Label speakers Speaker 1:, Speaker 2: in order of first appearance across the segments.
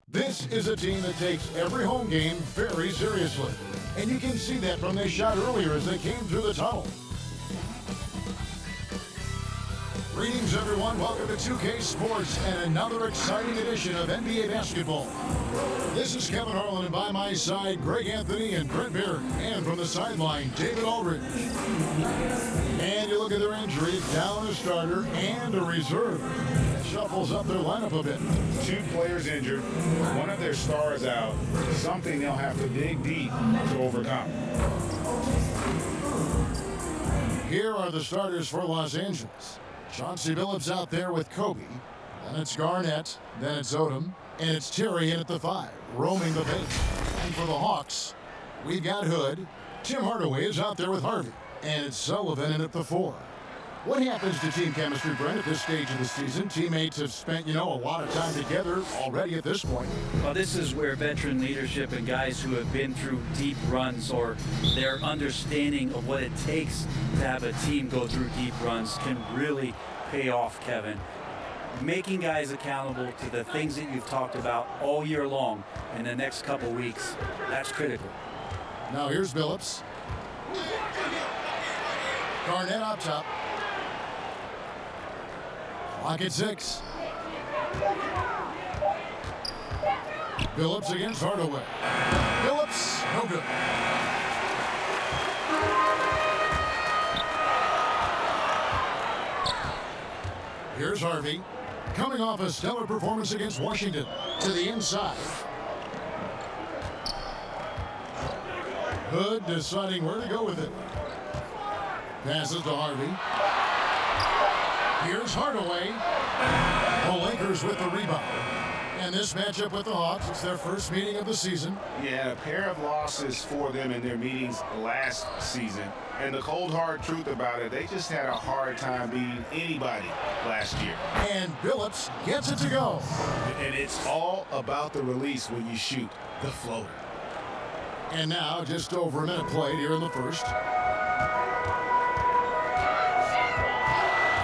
Speaker 1: This is a team that takes every home game very seriously. And you can see that from their shot earlier as they came through the tunnel. Greetings, everyone. Welcome to 2K Sports and another exciting edition of NBA basketball. This is Kevin Harlan, and by my side, Greg Anthony and Brent Beard. And from the sideline, David Aldridge. And you look at their injuries, down a starter and a reserve. That shuffles up their lineup a bit.
Speaker 2: Two players injured, one of their stars out, something they'll have to dig deep to overcome.
Speaker 1: Here are the starters for Los Angeles. Chauncey Billups out there with Kobe. Then it's Garnett. Then it's Odom. And it's Terry in at the 5, roaming the paint. And for the Hawks, we've got Hood. Tim Hardaway is out there with Harvey. And it's Sullivan in at the 4. What happens to team chemistry, Brent, at this stage of the season? Teammates have spent, a lot of time together already at this point.
Speaker 3: Well, this is where veteran leadership and guys who have been through deep runs or their understanding of what it takes to have a team go through deep runs can really pay off, Kevin. Making guys accountable to the things that you've talked about all year long in the next couple weeks, that's critical.
Speaker 1: Now here's Billups. Garnett up top. Clock at 6. Billups against Hardaway. Billups, no good. Here's Harvey. Coming off a stellar performance against Washington. To the inside. Hood deciding where to go with it. Passes to Harvey. Here's Hardaway. The Lakers with the rebound. And this matchup with the Hawks, it's their first meeting of the season.
Speaker 2: Yeah, a pair of losses for them in their meetings last season. And the cold, hard truth about it, they just had a hard time beating anybody last year.
Speaker 1: And Billups gets it to go.
Speaker 2: And it's all about the release when you shoot the floater.
Speaker 1: And now, just over a minute played here in the first.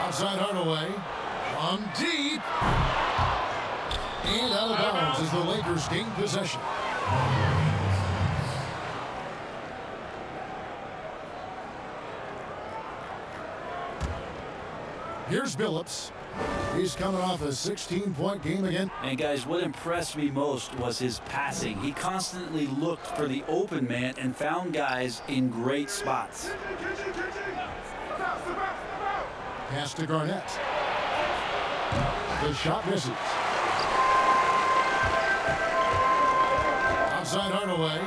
Speaker 1: Outside Hardaway. From deep. And out of bounds as the Lakers gain possession. Here's Billups. He's coming off a 16-point game again.
Speaker 3: And guys, what impressed me most was his passing. He constantly looked for the open man and found guys in great spots.
Speaker 1: Pass to Garnett. The shot misses. Outside Hardaway.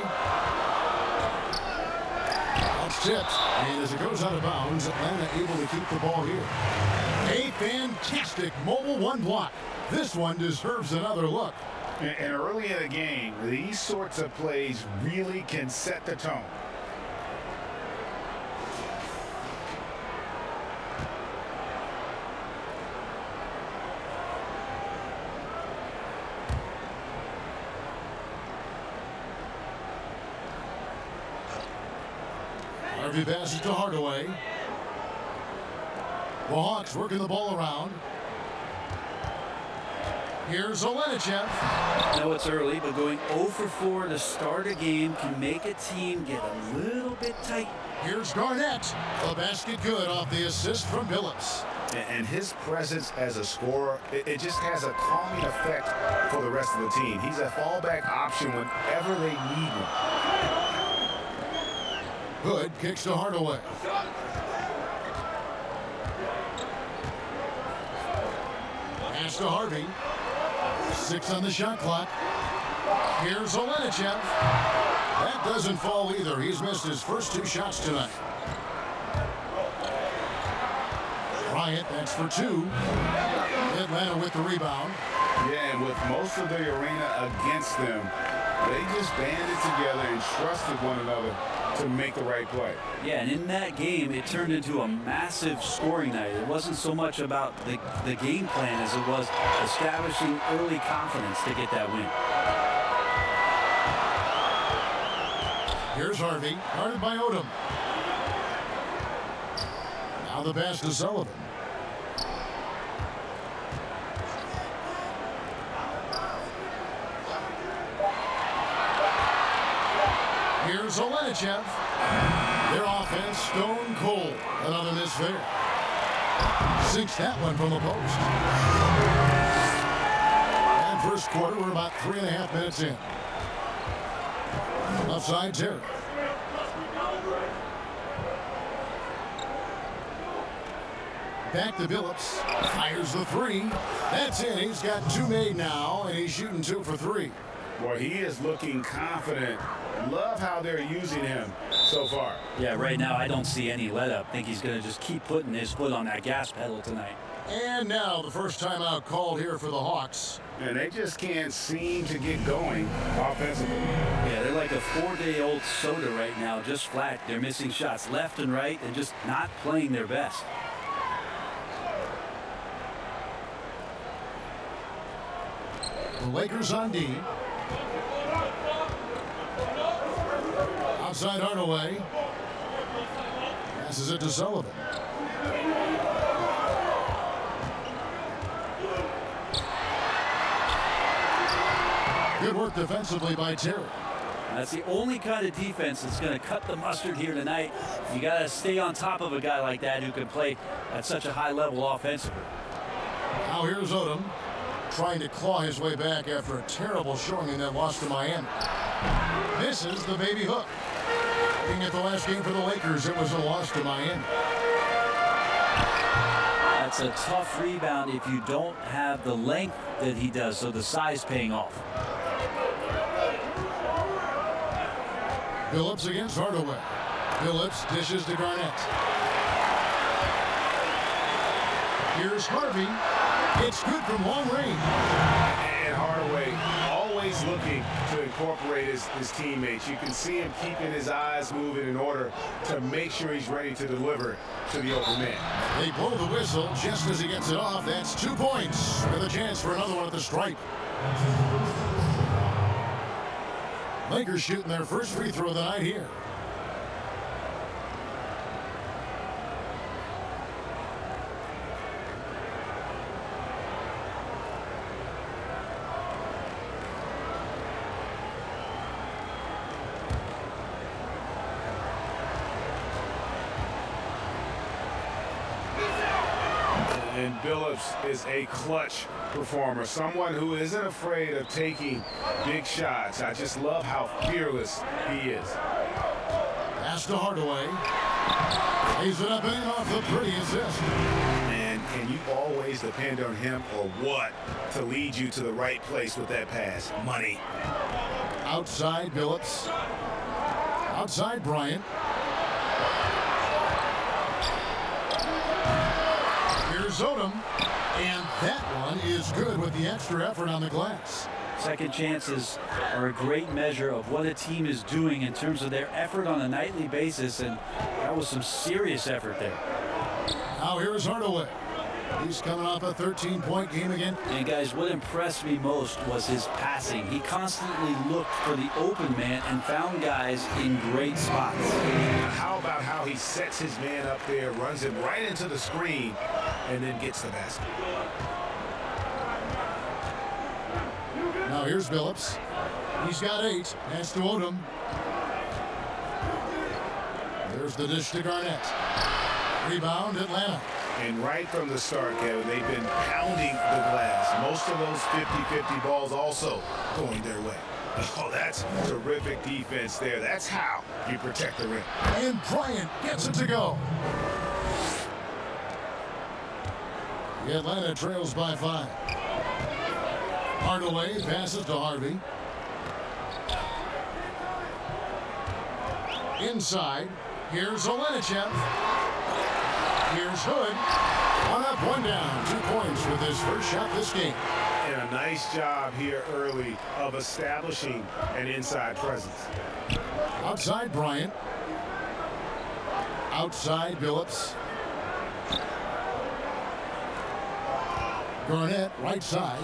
Speaker 1: It's tipped. And as it goes out of bounds, Atlanta able to keep the ball here. A fantastic mobile one block. This one deserves another look.
Speaker 2: And early in the game, these sorts of plays really can set the tone.
Speaker 1: Harvey passes to Hardaway. The Hawks working the ball around. Here's Olenichev.
Speaker 3: I know it's early, but going 0 for 4 to start a game can make a team get a little bit tight.
Speaker 1: Here's Garnett. The basket good off the assist from Billups.
Speaker 2: And his presence as a scorer, it just has a calming effect for the rest of the team. He's a fallback option whenever they need one.
Speaker 1: Hood kicks to Hardaway. Pass to Harvey. 6 on the shot clock. Here's Olenichev. That doesn't fall either. He's missed his first 2 shots tonight. Bryant, that's for 2. Atlanta with the rebound.
Speaker 2: Yeah, and with most of the arena against them, they just banded together and trusted one another to make the right play.
Speaker 3: Yeah, and in that game, it turned into a massive scoring night. It wasn't so much about the game plan as it was establishing early confidence to get that win.
Speaker 1: Here's Harvey, guarded by Odom. Now the pass to Sullivan. Here's Olenichev. Their offense stone cold. Another miss there. Sinks that one from the post. And first quarter, we're about 3.5 minutes in. Left side, Terry. Back to Billups. Fires the three. That's in. He's got 2 made now, and he's shooting 2 for 3.
Speaker 2: Boy, he is looking confident. Love how they're using him so far.
Speaker 3: Yeah, right now I don't see any let up. Think he's going to just keep putting his foot on that gas pedal tonight.
Speaker 1: And now the first timeout called here for the Hawks.
Speaker 2: And they just can't seem to get going offensively.
Speaker 3: Yeah, they're like a 4-day-old soda right now, just flat. They're missing shots left and right and just not playing their best.
Speaker 1: The Lakers on D. Outside Hardaway. Passes it to Sullivan. Good work defensively by Terry.
Speaker 3: That's the only kind of defense that's going to cut the mustard here tonight. You got to stay on top of a guy like that who can play at such a high level offensively.
Speaker 1: Now here's Odom, trying to claw his way back after a terrible showing in that loss to Miami. Misses the baby hook. Looking at the last game for the Lakers, it was a loss to Miami.
Speaker 3: That's a tough rebound if you don't have the length that he does, so the size paying off.
Speaker 1: Billups against Hardaway. Billups dishes to Garnett. Here's Harvey. It's good from long range.
Speaker 2: And Hardaway always looking to incorporate his teammates. You can see him keeping his eyes moving in order to make sure he's ready to deliver to the open man.
Speaker 1: They blow the whistle just as he gets it off. That's 2 points with a chance for another one at the stripe. Lakers shooting their first free throw of the night here.
Speaker 2: And Billups is a clutch performer, someone who isn't afraid of taking big shots. I just love how fearless he is.
Speaker 1: Pass to Hardaway. Lays it up and in off the pretty assist.
Speaker 2: Man, can you always depend on him or what to lead you to the right place with that pass? Money.
Speaker 1: Outside Billups. Outside Bryant. Here's Odom. And that one is good with the extra effort on the glass.
Speaker 3: Second chances are a great measure of what a team is doing in terms of their effort on a nightly basis, and that was some serious effort there.
Speaker 1: Now here's Hardaway. He's coming off a 13-point game again.
Speaker 3: And guys, what impressed me most was his passing. He constantly looked for the open man and found guys in great spots.
Speaker 2: How about how he sets his man up there, runs him right into the screen, and then gets the basket.
Speaker 1: Now here's Billups. He's got 8. Pass to Odom. There's the dish to Garnett. Rebound, Atlanta.
Speaker 2: And right from the start, Kevin, they've been pounding the glass. Most of those 50-50 balls also going their way. Oh, that's terrific defense there. That's how you protect the rim.
Speaker 1: And Bryant gets it to go. The Atlanta trails by 5. Hardaway passes to Harvey. Inside. Here's Olenichev. Here's Hood. 1 up, 1 down. 2 points with his first shot this game.
Speaker 2: And a nice job here early of establishing an inside presence.
Speaker 1: Outside Bryant. Outside Billups. Garnett, right side.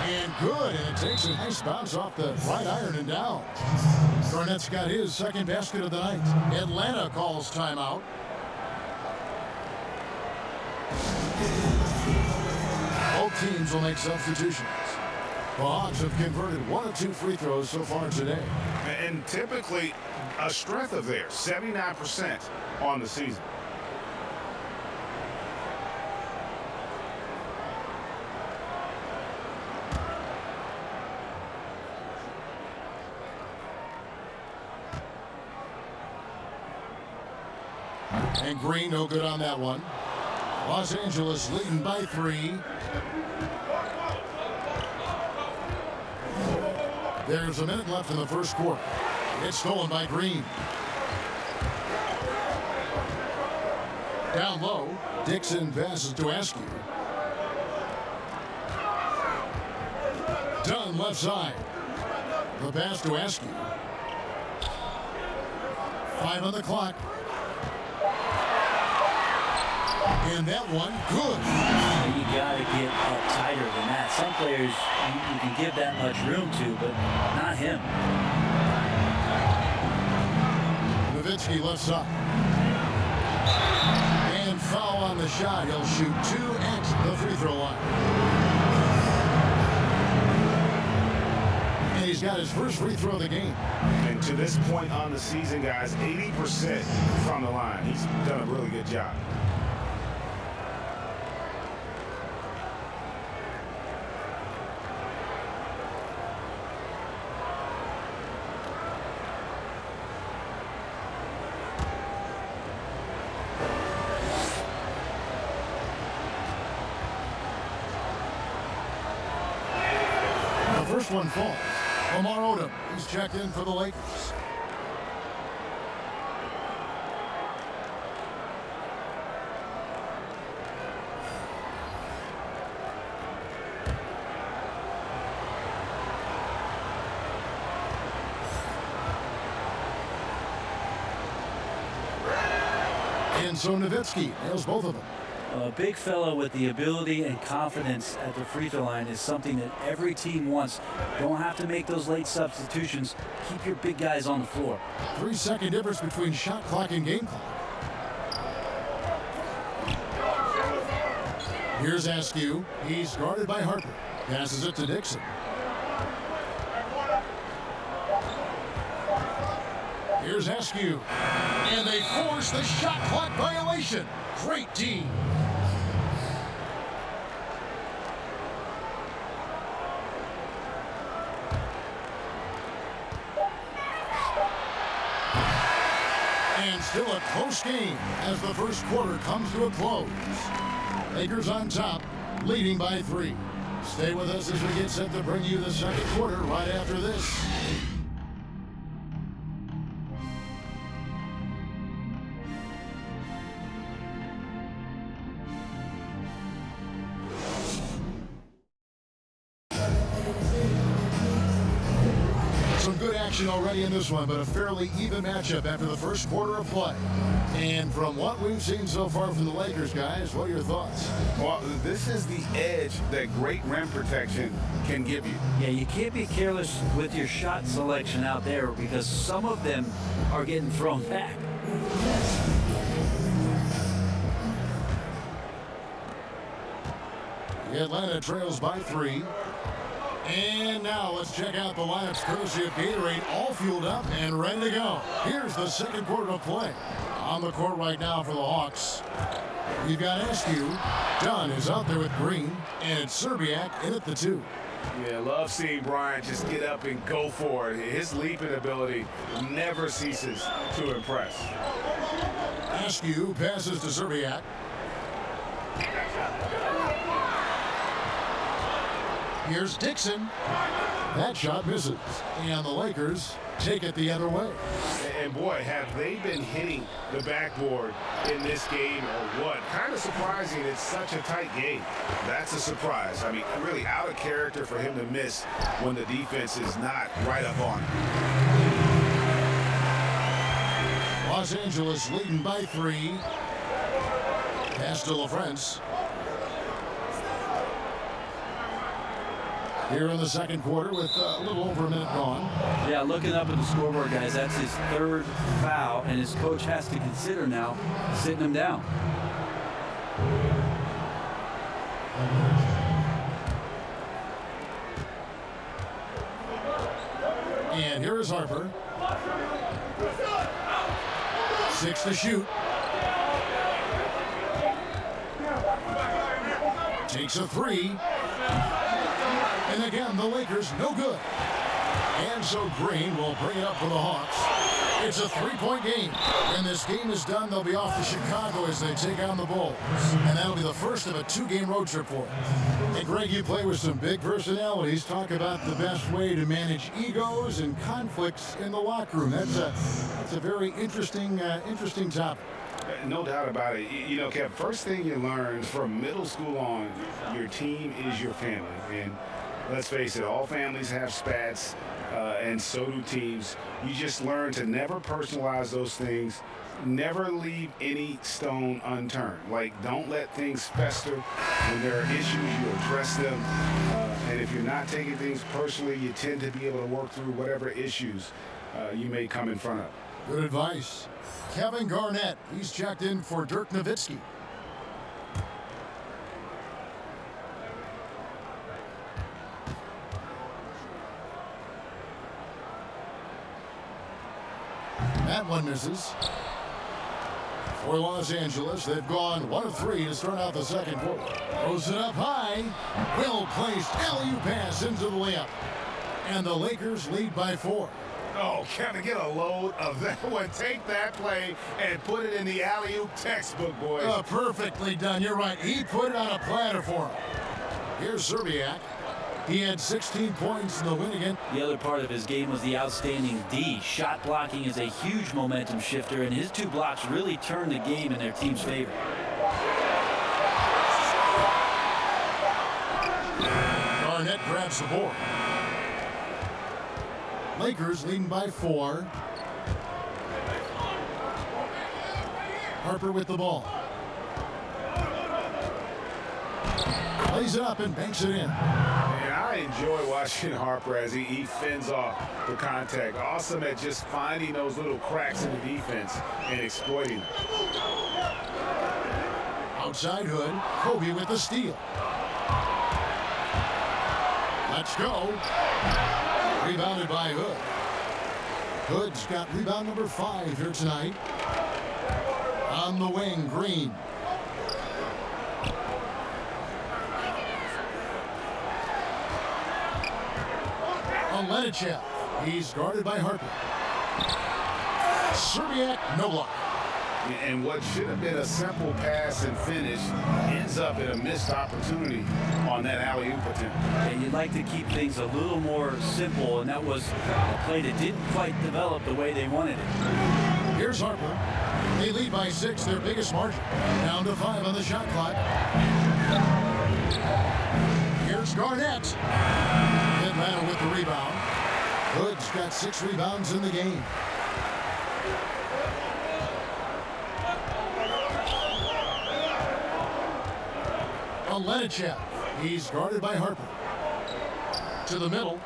Speaker 1: And good. And it takes a nice bounce off the right iron and down. Garnett's got his second basket of the night. Atlanta calls timeout. Both teams will make substitutions. The Hawks have converted 1 of 2 free throws so far today.
Speaker 2: And typically a strength of theirs, 79% on the season.
Speaker 1: And Green no good on that one. Los Angeles leading by 3. There's a minute left in the first quarter. It's stolen by Green. Down low, Dixon passes to Askew. Dunn left side. The pass to Askew. 5 on the clock. And that one, good.
Speaker 3: You got to get up tighter than that. Some players you can give that much room to, but not him.
Speaker 1: Nowitzki left side. And foul on the shot. He'll shoot 2 at the free throw line. And he's got his first free throw of the game.
Speaker 2: And to this point on the season, guys, 80% from the line. He's done a really good job.
Speaker 1: First one falls. Lamar Odom, he's checked in for the Lakers. And so Nowitzki nails both of them.
Speaker 3: A big fella with the ability and confidence at the free throw line is something that every team wants. Don't have to make those late substitutions. Keep your big guys on the floor.
Speaker 1: 3-second difference between shot clock and game clock. Here's Askew. He's guarded by Harper. Passes it to Dixon. Here's Askew. And they force the shot clock violation. Great D. And still a close game as the first quarter comes to a close. Lakers on top, leading by 3. Stay with us as we get set to bring you the second quarter right after this. Already in this one, but a fairly even matchup after the first quarter of play. And from what we've seen so far from the Lakers, guys, what are your thoughts?
Speaker 2: Well, this is the edge that great rim protection can give you.
Speaker 3: Yeah, you can't be careless with your shot selection out there because some of them are getting thrown back.
Speaker 1: Atlanta trails by 3. And now let's check out the lineups courtesy of Gatorade, all fueled up and ready to go. Here's the second quarter of play. On the court right now for the Hawks. You've got Askew. Dunn is out there with Green, and it's Serbiak in at the 2.
Speaker 2: Yeah, love seeing Bryant just get up and go for it. His leaping ability never ceases to impress.
Speaker 1: Askew passes to Serbiak. Here's Dixon. That shot misses. And the Lakers take it the other way.
Speaker 2: And boy, have they been hitting the backboard in this game or what? Kind of surprising it's such a tight game. That's a surprise. I mean, really out of character for him to miss when the defense is not right up on him.
Speaker 1: Los Angeles leading by 3. Pass to LaFrance. Here in the second quarter with a little over a minute gone.
Speaker 3: Yeah, looking up at the scoreboard, guys, that's his 3rd foul, and his coach has to consider now sitting him down.
Speaker 1: Here is Harper. 6 to shoot. Takes a 3. And again, the Lakers no good. And so Green will bring it up for the Hawks. It's a 3-point game. When this game is done, they'll be off to Chicago as they take on the Bulls. And that'll be the first of a 2-game road trip for them. And Greg, you play with some big personalities. Talk about the best way to manage egos and conflicts in the locker room. That's a very interesting topic.
Speaker 2: No doubt about it. You know, Kev, first thing you learn from middle school on, your team is your family. And let's face it, all families have spats, and so do teams. You just learn to never personalize those things. Never leave any stone unturned. Like, don't let things fester. When there are issues, you address them. And if you're not taking things personally, you tend to be able to work through whatever issues you may come in front of.
Speaker 1: Good advice. Kevin Garnett, he's checked in for Dirk Nowitzki. That one misses. For Los Angeles, they've gone 1 of 3 to start out the second quarter. Throws it up high. Well-placed alley-oop pass into the layup. And the Lakers lead by 4.
Speaker 2: Oh, Kevin, get a load of that one. Take that play and put it in the alley-oop textbook, boys.
Speaker 1: Perfectly done. You're right. He put it on a platter for him. Here's Szczerbiak. He had 16 points in the win again.
Speaker 3: The other part of his game was the outstanding D. Shot blocking is a huge momentum shifter, and his 2 blocks really turned the game in their team's favor.
Speaker 1: Garnett grabs the board. Lakers leading by 4. Harper with the ball. Plays it up and banks it in.
Speaker 2: And I enjoy watching Harper as he fends off the contact. Awesome at just finding those little cracks in the defense and exploiting them.
Speaker 1: Outside Hood. Kobe with the steal. Let's go. Rebounded by Hood. Hood's got rebound number 5 here tonight. On the wing, Green. Olenichev. He's guarded by Harper. Szczerbiak, no block.
Speaker 2: And what should have been a simple pass and finish ends up in a missed opportunity on that alley-oop attempt.
Speaker 3: And you'd like to keep things a little more simple, and that was a play that didn't quite develop the way they wanted it.
Speaker 1: Here's Harper. They lead by 6, their biggest margin. Down to 5 on the shot clock. Here's Garnett. Atlanta with the rebound. Hood's got 6 rebounds in the game. Olenichev. He's guarded by Harper. To the middle.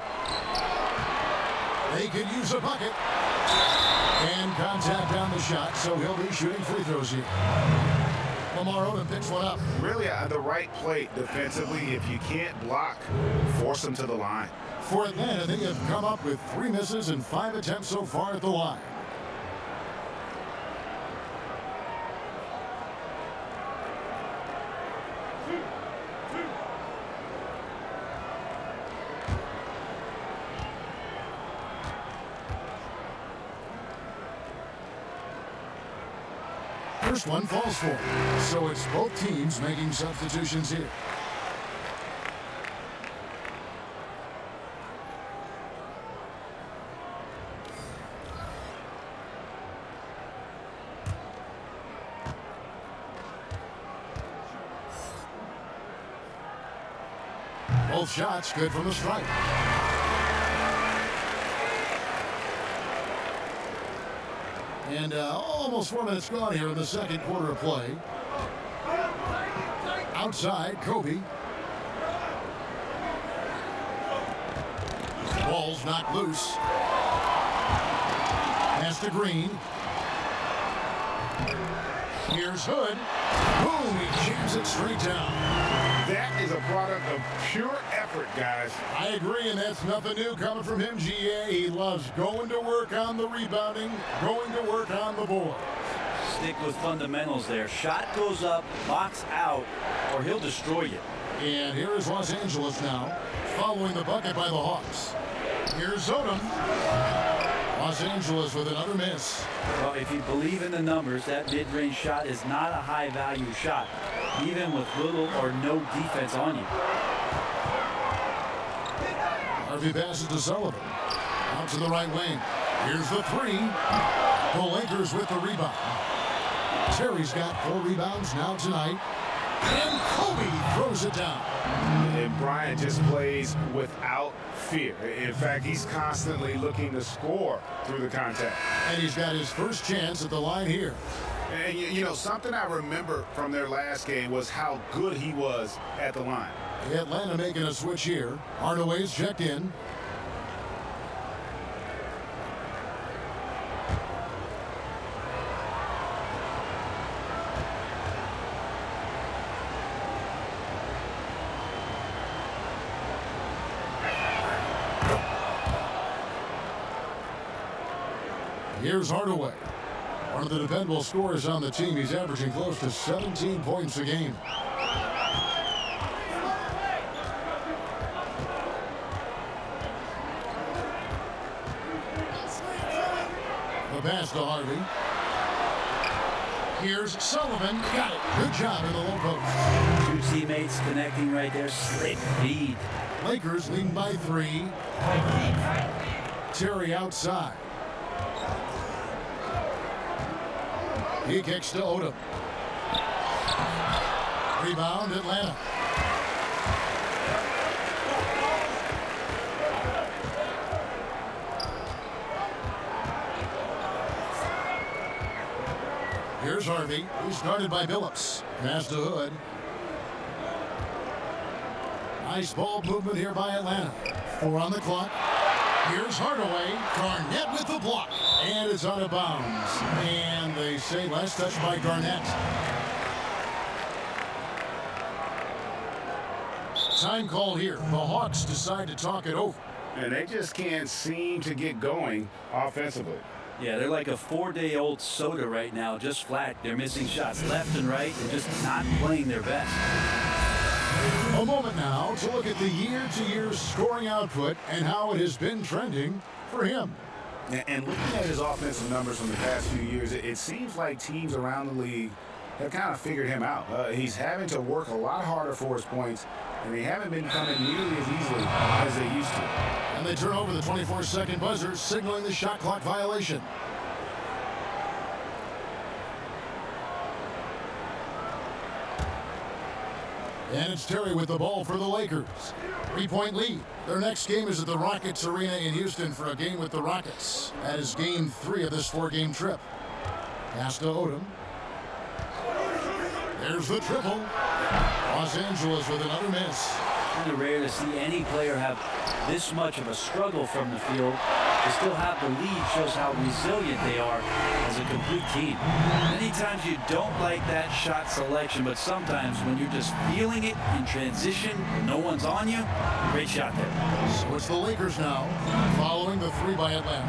Speaker 1: They could use a bucket. And contact on the shot, so he'll be shooting free throws here. Lamar Odom picks one up.
Speaker 2: Really on the right plate defensively. If you can't block, force them to the line.
Speaker 1: For Atlanta, they have come up with 3 misses and 5 attempts so far at the line. First one falls for him. So it's both teams making substitutions here. Both shots good from the strike. And almost 4 minutes gone here in the second quarter of play. Outside, Kobe. Ball's knocked loose. Pass to Green. Here's Hood. Boom, he jams it straight down.
Speaker 2: That is a product of pure effort, guys.
Speaker 1: I agree, and that's nothing new coming from him, GA. He loves going to work on the rebounding, going to work on the board.
Speaker 3: Stick with fundamentals there. Shot goes up, box out, or he'll destroy you.
Speaker 1: And here is Los Angeles now, following the bucket by the Hawks. Here's Odom. Los Angeles with another miss.
Speaker 3: Well, if you believe in the numbers, that mid-range shot is not a high-value shot, even with little or no defense on you.
Speaker 1: Harvey passes to Sullivan. Out to the right wing. Here's the three. The Lakers with the rebound. Terry's got 4 rebounds now tonight. And Kobe throws it down.
Speaker 2: And Bryant just plays without fear. In fact, he's constantly looking to score through the contact.
Speaker 1: And he's got his first chance at the line here.
Speaker 2: And you know, something I remember from their last game was how good he was at the line.
Speaker 1: Atlanta making a switch here. Hardaway's checked in. Here's Hardaway. One of the dependable scorers on the team. He's averaging close to 17 points a game. The pass to Harvey. Here's Sullivan. Got it. Good job in the low post.
Speaker 3: 2 teammates connecting right there. Slick feed.
Speaker 1: Lakers leading by 3. Terry outside. He kicks to Odom. Rebound, Atlanta. Here's Harvey. He's guarded by Billups. Pass to Hood. Nice ball movement here by Atlanta. 4 on the clock. Here's Hardaway. Garnett with the block. And it's out of bounds. And they say last touch by Garnett. Time called here. The Hawks decide to talk it over.
Speaker 2: And they just can't seem to get going offensively.
Speaker 3: Yeah, they're like a 4-day-old soda right now, just flat. They're missing shots left and right and just not playing their best.
Speaker 1: A moment now to look at the year-to-year scoring output and how it has been trending for him.
Speaker 2: And looking at his offensive numbers from the past few years, it seems like teams around the league have kind of figured him out. He's having to work a lot harder for his points, and they haven't been coming nearly as easily as they used to.
Speaker 1: And they turn over the 24-second buzzer, signaling the shot clock violation. And it's Terry with the ball for the Lakers. 3-point lead. Their next game is at the Rockets Arena in Houston for a game with the Rockets. That is game 3 of this 4-game trip. Pass to Odom. There's the triple. Los Angeles with another miss.
Speaker 3: Kind of rare to see any player have this much of a struggle from the field. To still have the lead shows how resilient they are as a complete team. Many times you don't like that shot selection, but sometimes when you're just feeling it in transition, no one's on you, great shot there.
Speaker 1: So it's the Lakers now, following the 3 by Atlanta.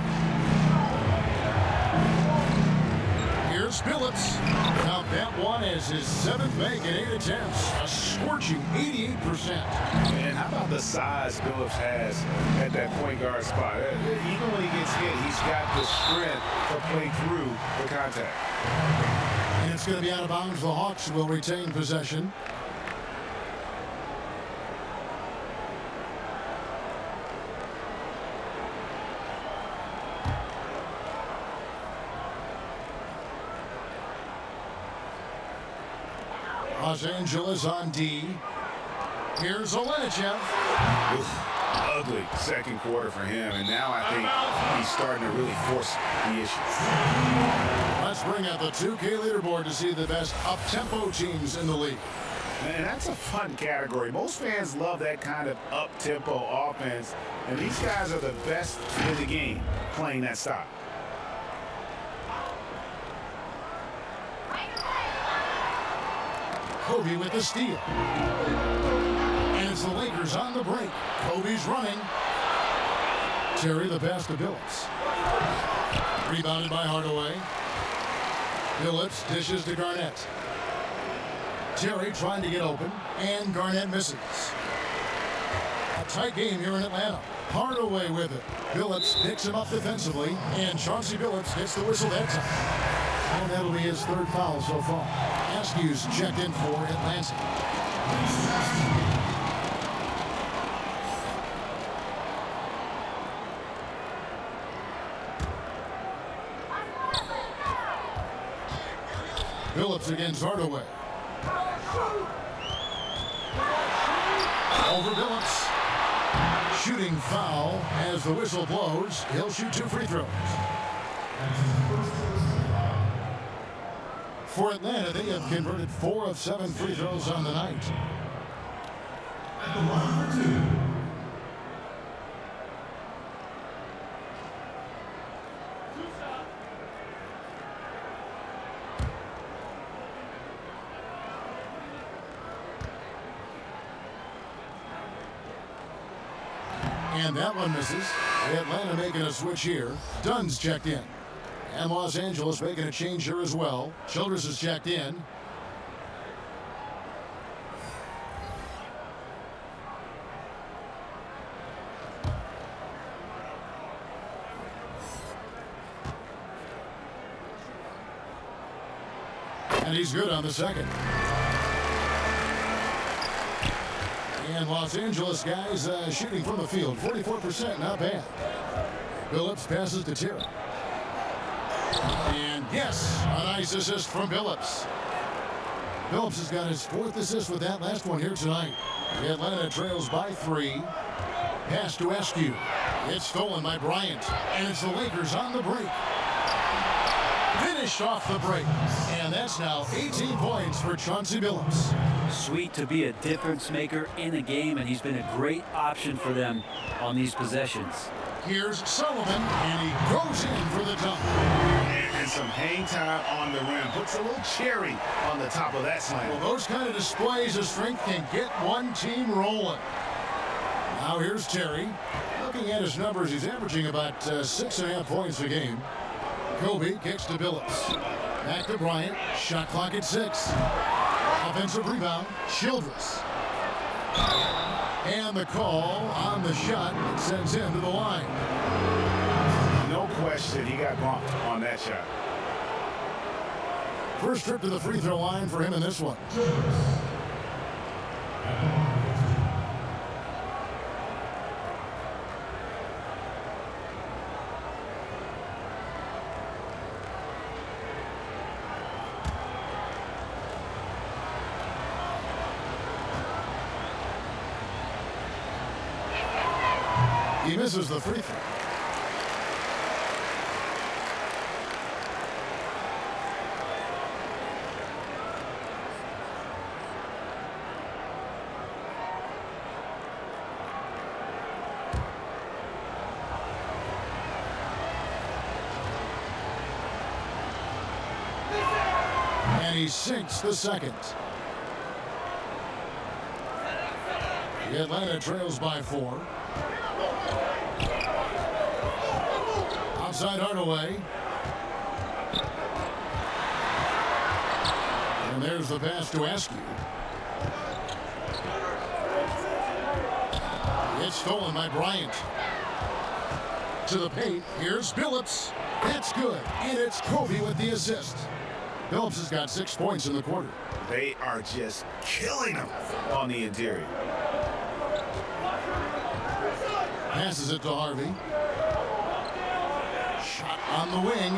Speaker 1: Here's Billups. Now that one is his 7th make in 8 attempts. A scorching 88%.
Speaker 2: And how about the size Billups has at that point guard spot? Even when he gets hit, he's got the strength to play through the contact.
Speaker 1: And it's going to be out of bounds. The Hawks will retain possession. Los Angeles on D. Here's Olenichev.
Speaker 2: Ugly second quarter for him, and now I think he's starting to really force the issue.
Speaker 1: Let's bring out the 2K leaderboard to see the best up-tempo teams in the league.
Speaker 2: And that's a fun category. Most fans love that kind of up-tempo offense, and these guys are the best in the game playing that style.
Speaker 1: Kobe with the steal. And it's the Lakers on the break. Kobe's running. Terry the pass to Billups. Rebounded by Hardaway. Billups dishes to Garnett. Terry trying to get open, and Garnett misses. A tight game here in Atlanta. Hardaway with it. Billups picks him up defensively, and Chauncey Billups gets the whistle that time. And that'll be his third foul so far. Askew's checked in for Atlanta. Billups against Hardaway. Over Billups. Shooting foul as the whistle blows. He'll shoot 2 free throws. For Atlanta, they have converted 4 of 7 free throws on the night. At the line for 2. And that one misses. Atlanta making a switch here. Dunn's checked in. And Los Angeles making a change here as well. Childress is checked in. And he's good on the second. And Los Angeles guys shooting from the field. 44%, not bad. Billups passes to Terry. And yes, a nice assist from Billups. Billups has got his 4th assist with that last one here tonight. The Atlanta trails by 3. Pass to Askew. It's stolen by Bryant. And it's the Lakers on the break. Finished off the break. And that's now 18 points for Chauncey Billups.
Speaker 3: Sweet to be a difference maker in a game, and he's been a great option for them on these possessions.
Speaker 1: Here's Sullivan, and he goes in for the dunk.
Speaker 2: And some hang time on the rim. Puts a little cherry on the top of that slam.
Speaker 1: Well, those kind of displays of strength can get one team rolling. Now here's Terry. Looking at his numbers, he's averaging about 6.5 points a game. Kobe kicks to Billups. Back to Bryant. Shot clock at 6. Offensive rebound, Childress. And the call on the shot sends him to the line.
Speaker 2: No question, he got bumped on that shot.
Speaker 1: First trip to the free throw line for him in this one. He misses the free throw. And he sinks the second. The Atlanta trails by 4. Outside Hardaway. And there's the pass to Askew. It's stolen by Bryant. To the paint. Here's Billups. That's good. And it's Kobe with the assist. Billups has got 6 points in the quarter.
Speaker 2: They are just killing him on the interior.
Speaker 1: Passes it to Harvey. Shot on the wing.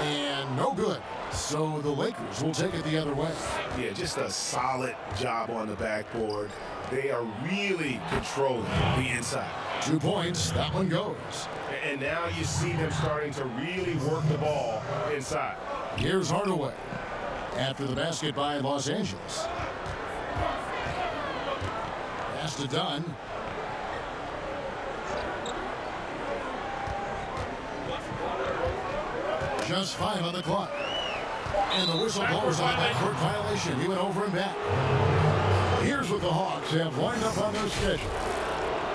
Speaker 1: And no good. So the Lakers will take it the other way.
Speaker 2: Yeah, just a solid job on the backboard. They are really controlling the inside.
Speaker 1: 2 points. That one goes.
Speaker 2: And now you see them starting to really work the ball inside.
Speaker 1: Here's Hardaway. After the basket by Los Angeles. Pass to Dunn. Just 5 on the clock. And the whistle blows on a backcourt violation. He went over and back. Here's what the Hawks have lined up on their schedule.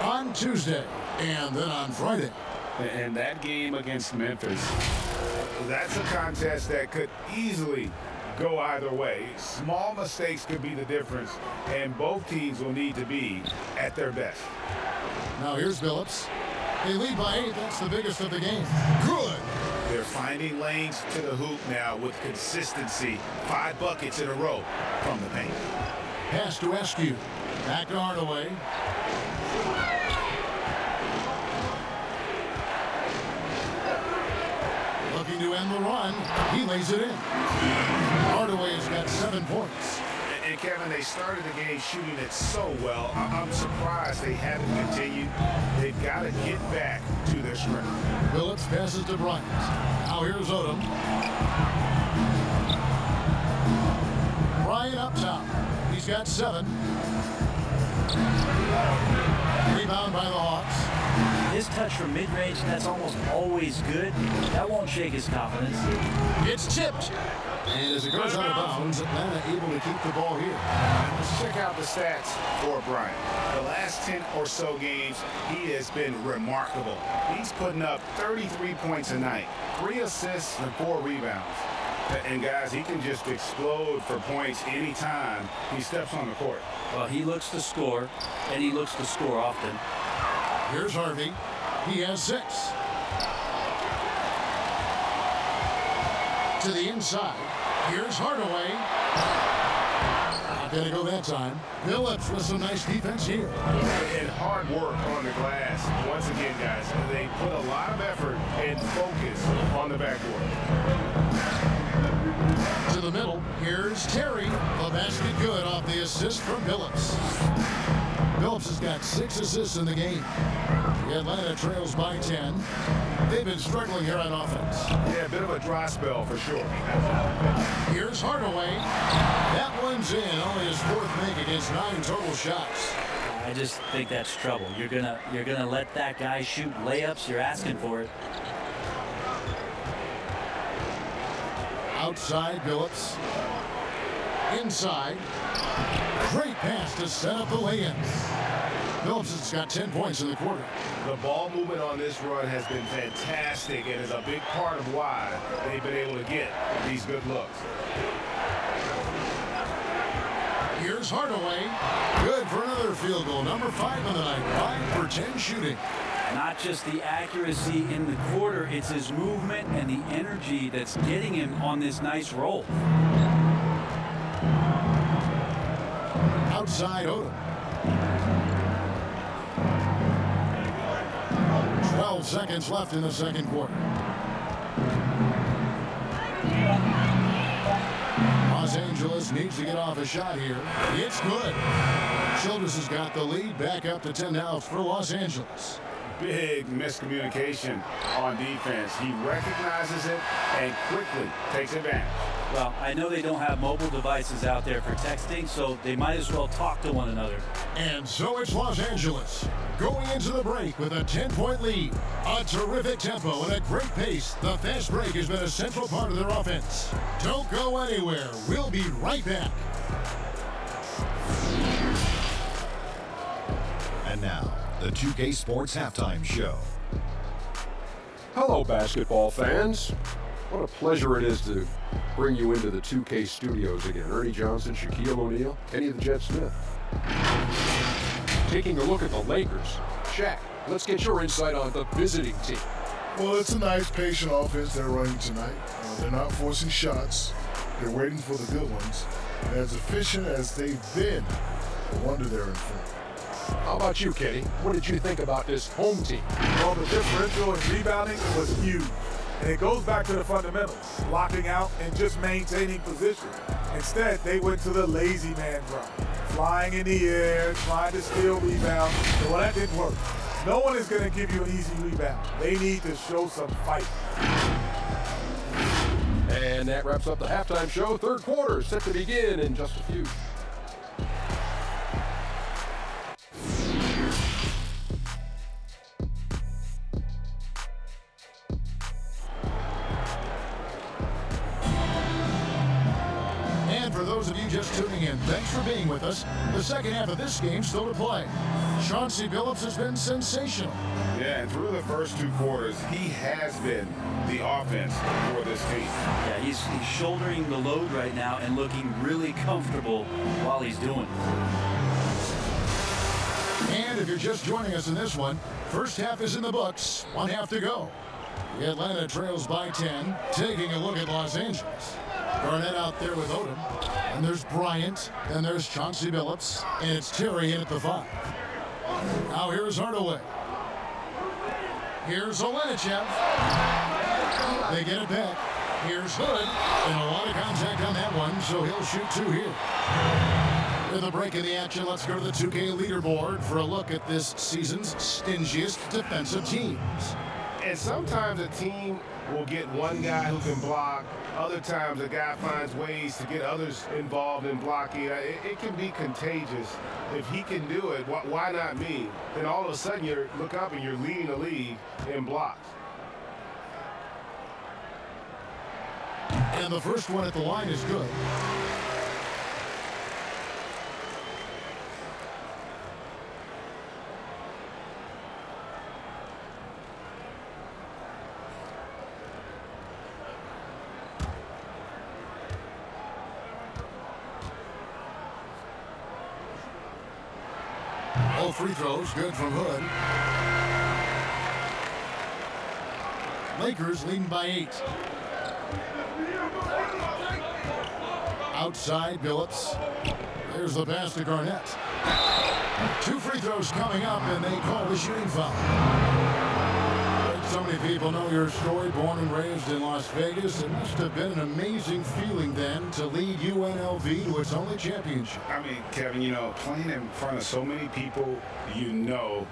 Speaker 1: On Tuesday, and then on Friday.
Speaker 2: And that game against Memphis, that's a contest that could easily go either way. Small mistakes could be the difference, and both teams will need to be at their best.
Speaker 1: Now here's Billups. They lead by 8. That's the biggest of the game. Good.
Speaker 2: They're finding lanes to the hoop now with consistency. 5 buckets in a row from the paint.
Speaker 1: Pass to Eskew. Back to Hardaway. Looking to end the run. He lays it in. Hardaway has got 7 points.
Speaker 2: And Kevin, they started the game shooting it so well. I'm surprised they haven't continued. They've got to get back to their strength.
Speaker 1: Billups passes to Bryant. Now here's Odom. Bryant up top. He's got 7. Rebound by the Hawks.
Speaker 3: His touch from mid-range, that's almost always good. That won't shake his confidence.
Speaker 1: It's tipped. And as it goes out of bounds, Atlanta able to keep the ball here.
Speaker 2: Let's check out the stats for Bryant. The last 10 or so games, he has been remarkable. He's putting up 33 points a night, 3 assists and 4 rebounds. And guys, he can just explode for points anytime he steps on the court.
Speaker 3: Well, he looks to score, and he looks to score often.
Speaker 1: Here's Harvey. He has 6. To the inside. Here's Hardaway. Not going to go that time. Billups with some nice defense here.
Speaker 2: And hard work on the glass. Once again, guys, they put a lot of effort and focus on the backboard.
Speaker 1: To the middle. Here's Terry. The basket good off the assist from Billups. Billups has got 6 assists in the game. The Atlanta trails by 10. They've been struggling here on offense.
Speaker 2: Yeah, a bit of a dry spell for sure.
Speaker 1: Here's Hardaway. That one's in. Only his 4th make against 9 total shots.
Speaker 3: I just think that's trouble. You're gonna let that guy shoot layups. You're asking for it.
Speaker 1: Outside Billups. Inside. Great pass to set up the lay-in. Billups has got 10 points in the quarter.
Speaker 2: The ball movement on this run has been fantastic and is a big part of why they've been able to get these good looks.
Speaker 1: Here's Hardaway. Good for another field goal. Number 5 on the night. 5 for 10 shooting.
Speaker 3: Not just the accuracy in the quarter, it's his movement and the energy that's getting him on this nice roll.
Speaker 1: Outside Odom. 12 seconds left in the second quarter. Los Angeles needs to get off a shot here. It's good. Childress has got the lead back up to 10 now for Los Angeles.
Speaker 2: Big miscommunication on defense. He recognizes it and quickly takes advantage.
Speaker 3: Well, I know they don't have mobile devices out there for texting, so they might as well talk to one another.
Speaker 1: And so it's Los Angeles going into the break with a 10-point lead. A terrific tempo and a great pace. The fast break has been a central part of their offense. Don't go anywhere. We'll be right back.
Speaker 4: And now, the 2K Sports Halftime Show.
Speaker 5: Hello, basketball fans. What a pleasure it is to bring you into the 2K studios again. Ernie Johnson, Shaquille O'Neal, Kenny the Jet Smith. Taking a look at the Lakers. Shaq, let's get your insight on the visiting team.
Speaker 6: Well, it's a nice, patient offense they're running tonight. They're not forcing shots. They're waiting for the good ones. And as efficient as they've been, no wonder they're in front.
Speaker 5: How about you, Kenny? What did you think about this home team?
Speaker 7: Well, the differential in rebounding was huge. And it goes back to the fundamentals, blocking out and just maintaining position. Instead, they went to the lazy man drive, flying in the air, trying to steal rebounds. Well, that didn't work. No one is going to give you an easy rebound. They need to show some fight.
Speaker 5: And that wraps up the halftime show. Third quarter set to begin in just a few.
Speaker 1: just tuning in, thanks for being with us. The second half of this game still to play. Chauncey Billups has been sensational.
Speaker 2: Yeah, and through the first 2 quarters, he has been the offense for this team.
Speaker 3: Yeah, he's shouldering the load right now and looking really comfortable while he's doing it.
Speaker 1: And if you're just joining us in this one, first half is in the books, 1 half to go. The Atlanta trails by 10, taking a look at Los Angeles. Garnett out there with Odom, and there's Bryant, then there's Chauncey Billups, and it's Terry in at the 5. Now here's Hardaway. Here's Olenichev. They get it back. Here's Hood, and a lot of contact on that one, so he'll shoot 2 here. With a break in the action, let's go to the 2K leaderboard for a look at this season's stingiest defensive teams.
Speaker 2: And sometimes a team will get one guy who can block. Other times a guy finds ways to get others involved in blocking. It can be contagious. If he can do it, why not me? Then all of a sudden you look up and you're leading the league in blocks.
Speaker 1: And the first one at the line is good. All free throws good from Hood. Lakers leading by 8. Outside Billups. There's the pass to Garnett. 2 free throws coming up, and they call the shooting foul. So many people know your story, born and raised in Las Vegas. It must have been an amazing feeling then to lead UNLV to its only championship.
Speaker 2: I mean, Kevin, you know, playing in front of so many people, you know,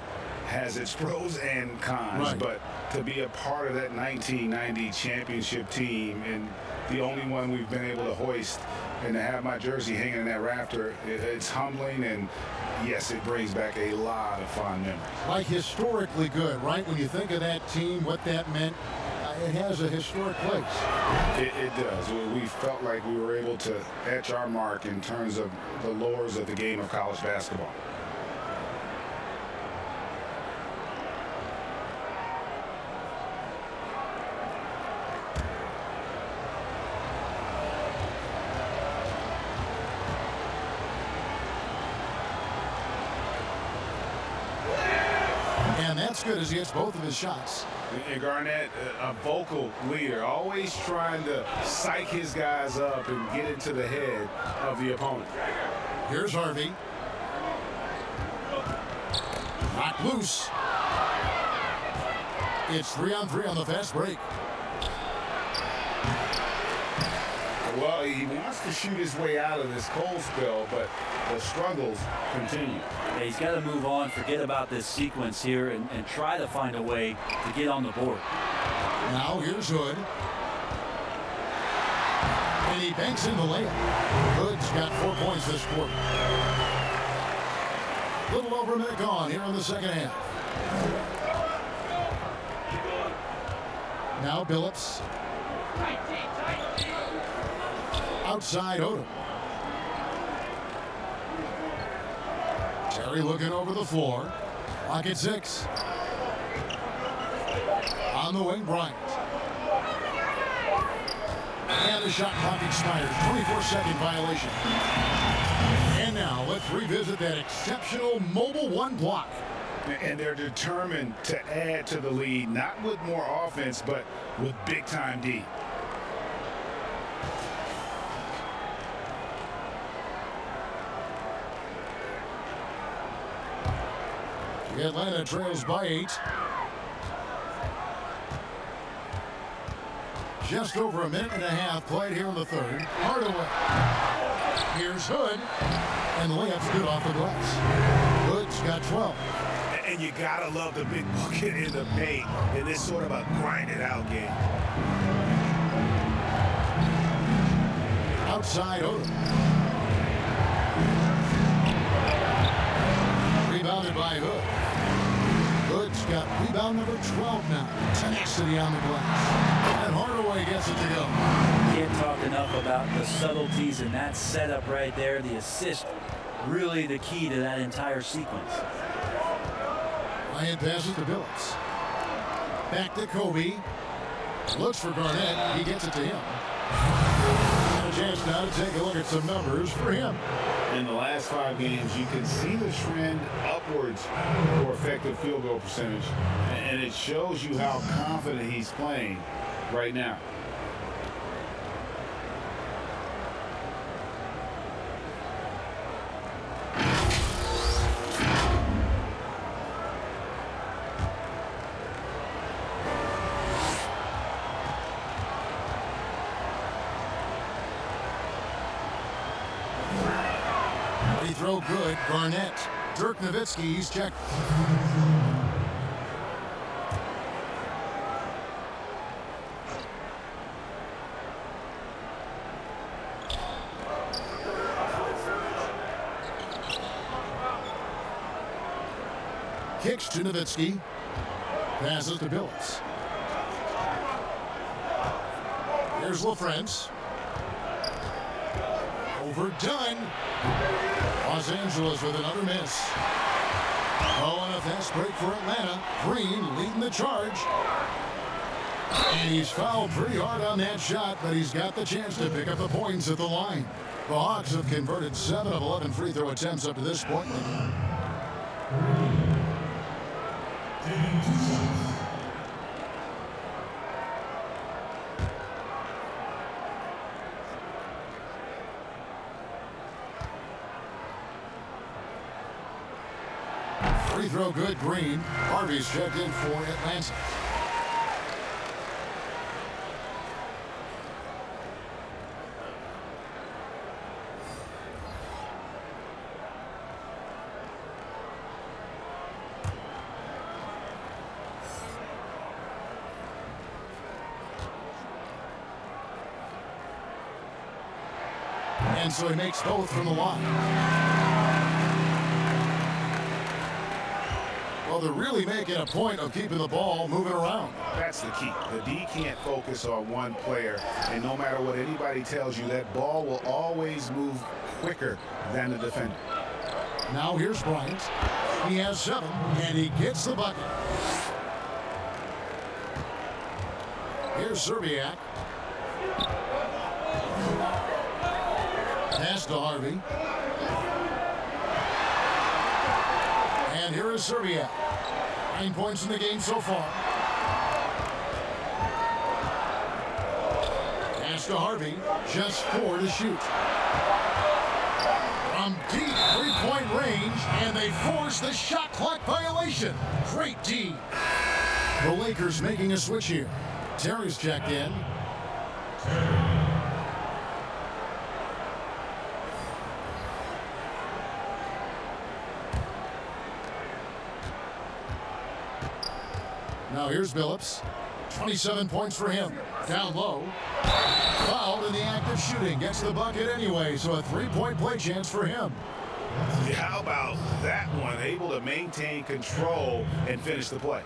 Speaker 2: has its pros and cons.
Speaker 1: Right.
Speaker 2: But to be a part of that 1990 championship team and the only one we've been able to hoist and to have my jersey hanging in that rafter, it's humbling, and yes, it brings back a lot of fond memories.
Speaker 1: Like historically good, right? When you think of that team, what that meant, it has a historic place.
Speaker 2: It does. We felt like we were able to etch our mark in terms of the lures of the game of college basketball.
Speaker 1: And that's good as he hits both of his shots.
Speaker 2: And Garnett, a vocal leader, always trying to psych his guys up and get into the head of the opponent.
Speaker 1: Here's Harvey. Knocked loose. It's 3-on-3 on the fast break.
Speaker 2: Well, he wants to shoot his way out of this cold spell, but the struggles continue.
Speaker 3: Yeah, he's got to move on, forget about this sequence here, and try to find a way to get on the board.
Speaker 1: Now here's Hood. And he banks in the layup. Hood's got 4 points this quarter. A little over a minute gone here in the second half. Now Billups. Outside Odom. Terry looking over the floor. Clock at 6. On the wing, Bryant. And the shot clock expires. 24-second violation. And now let's revisit that exceptional Mobile One block.
Speaker 2: And they're determined to add to the lead, not with more offense, but with big-time D.
Speaker 1: Atlanta trails by 8. Just over a minute and a half played here in the third. Hardaway. Here's Hood. And the layup's good off the glass. Hood's got 12.
Speaker 2: And you gotta love the big bucket in the paint in this sort of a grinded-out game.
Speaker 1: Outside Odom. Rebounded by Hood. Hood's got rebound number 12 now. Tenacity on the glass. And Hardaway gets it to go.
Speaker 3: Can't talk enough about the subtleties in that setup right there. The assist, really the key to that entire sequence.
Speaker 1: Ryan passes to Billups. Back to Kobe. Looks for Garnett. He gets it to him. And a chance now to take a look at some numbers for him.
Speaker 2: In the last 5 games, you can see the trend upwards for effective field goal percentage. And it shows you how confident he's playing right now.
Speaker 1: Throw good. Garnett. Dirk Nowitzki's check. Kicks to Nowitzki. Passes to Billups. Here's LaFrance. Overdone. Los Angeles with another miss. Oh, and a fast break for Atlanta. Green leading the charge. And he's fouled pretty hard on that shot, but he's got the chance to pick up the points at the line. The Hawks have converted 7 of 11 free throw attempts up to this point in the game. Free throw good, Green. Harvey's checked in for Atlanta. And so he makes both from the line. Well, they're really making a point of keeping the ball moving around.
Speaker 2: That's the key. The D can't focus on one player, and no matter what anybody tells you, that ball will always move quicker than the defender.
Speaker 1: Now here's Bryant. He has 7, and he gets the bucket. Here's Serbiak. Pass to Harvey. And here is Serbiak. 9 points in the game so far. Pass to Harvey. Just 4 to shoot. From deep three-point range, and they force the shot clock violation. Great D. The Lakers making a switch here. Terry's checked in. Now here's Billups. 27 points for him. Down low. Fouled in the act of shooting. Gets the bucket anyway, so a 3-point play chance for him.
Speaker 2: Yeah, how about that one? Able to maintain control and finish the play.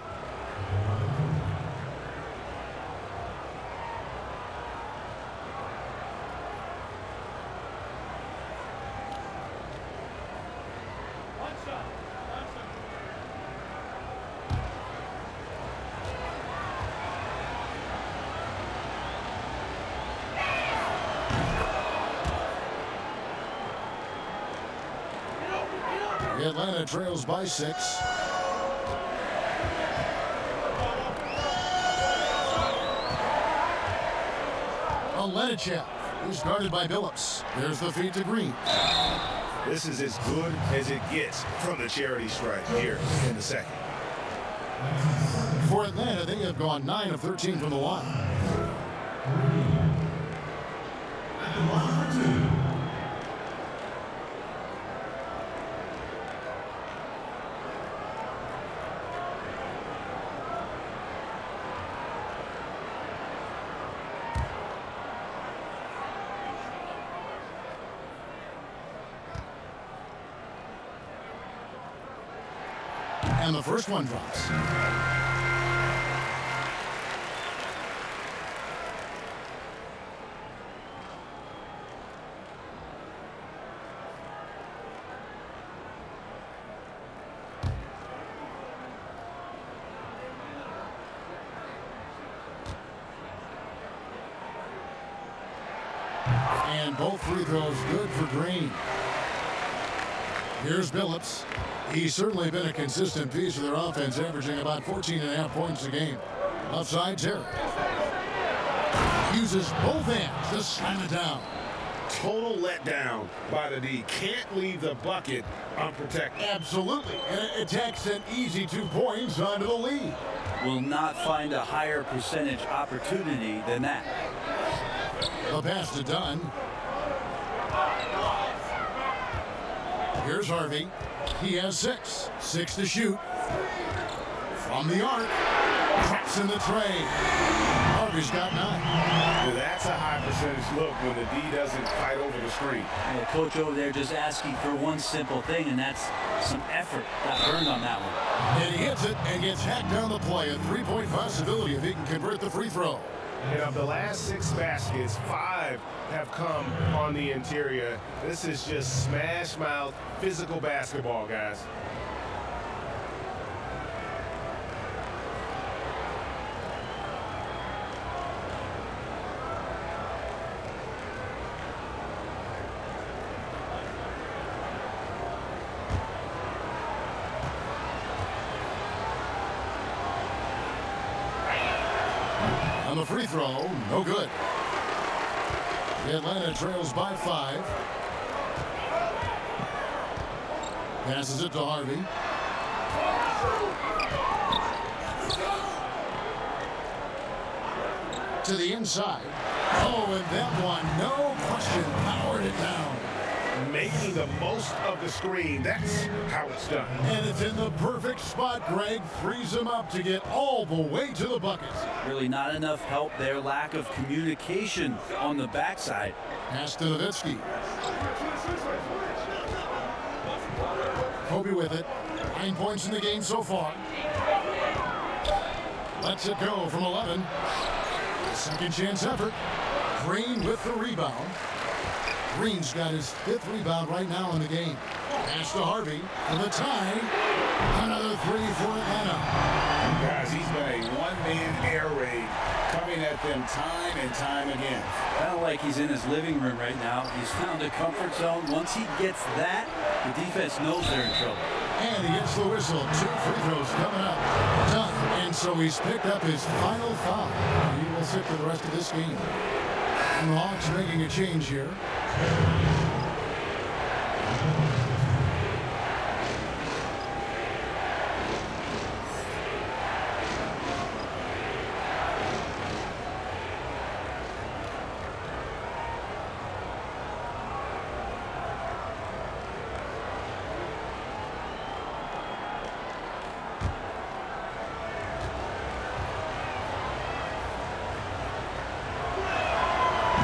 Speaker 1: Atlanta trails by 6. Lenachek is guarded by Billups. There's the feed to Green.
Speaker 2: This is as good as it gets from the charity stripe here in the second.
Speaker 1: For Atlanta, they have gone 9 of 13 from the line. And the first one drops. And both free throws good for Green. Here's Billups. He's certainly been a consistent piece of their offense, averaging about 14.5 points a game. Left side, Terry. Uses both hands to slam it down.
Speaker 2: Total letdown by the D. Can't leave the bucket unprotected.
Speaker 1: Absolutely. And it takes an easy 2 points onto the lead.
Speaker 3: Will not find a higher percentage opportunity than that.
Speaker 1: The pass to Dunn. Here's Harvey. He has 6. 6 to shoot. From the arc. Drops in the tray. Harvey's got 9.
Speaker 2: Well, that's a high percentage look when the D doesn't fight over the screen.
Speaker 3: Yeah, coach over there just asking for one simple thing, and that's some effort. Got burned on that one.
Speaker 1: And he hits it and gets hacked down the play. A 3-point possibility if he can convert the free throw.
Speaker 2: And of the last 6 baskets, 5 have come on the interior. This is just smash mouth physical basketball, guys.
Speaker 1: On the free throw, no good. Atlanta trails by 5. Passes it to Harvey. To the inside. Oh, and that one, no question, powered it down.
Speaker 2: Making the most of the screen. That's how it's done.
Speaker 1: And it's in the perfect spot. Greg frees him up to get all the way to the bucket.
Speaker 3: Really not enough help there. Lack of communication on the backside.
Speaker 1: Pass to Nowitzki. Kobe with it. 9 points in the game so far. Lets it go from 11. Second chance effort. Green with the rebound. Green's got his 5th rebound right now in the game. Pass to Harvey for the tie. Another 3 for Atlanta.
Speaker 2: Guys, he's been a one-man air raid coming at them time and time again.
Speaker 3: Kind of like he's in his living room right now. He's found a comfort zone. Once he gets that, the defense knows they're in trouble.
Speaker 1: And he gets the whistle. 2 free throws coming up. Done. And so he's picked up his final foul. He will sit for the rest of this game. And the Hawks making a change here.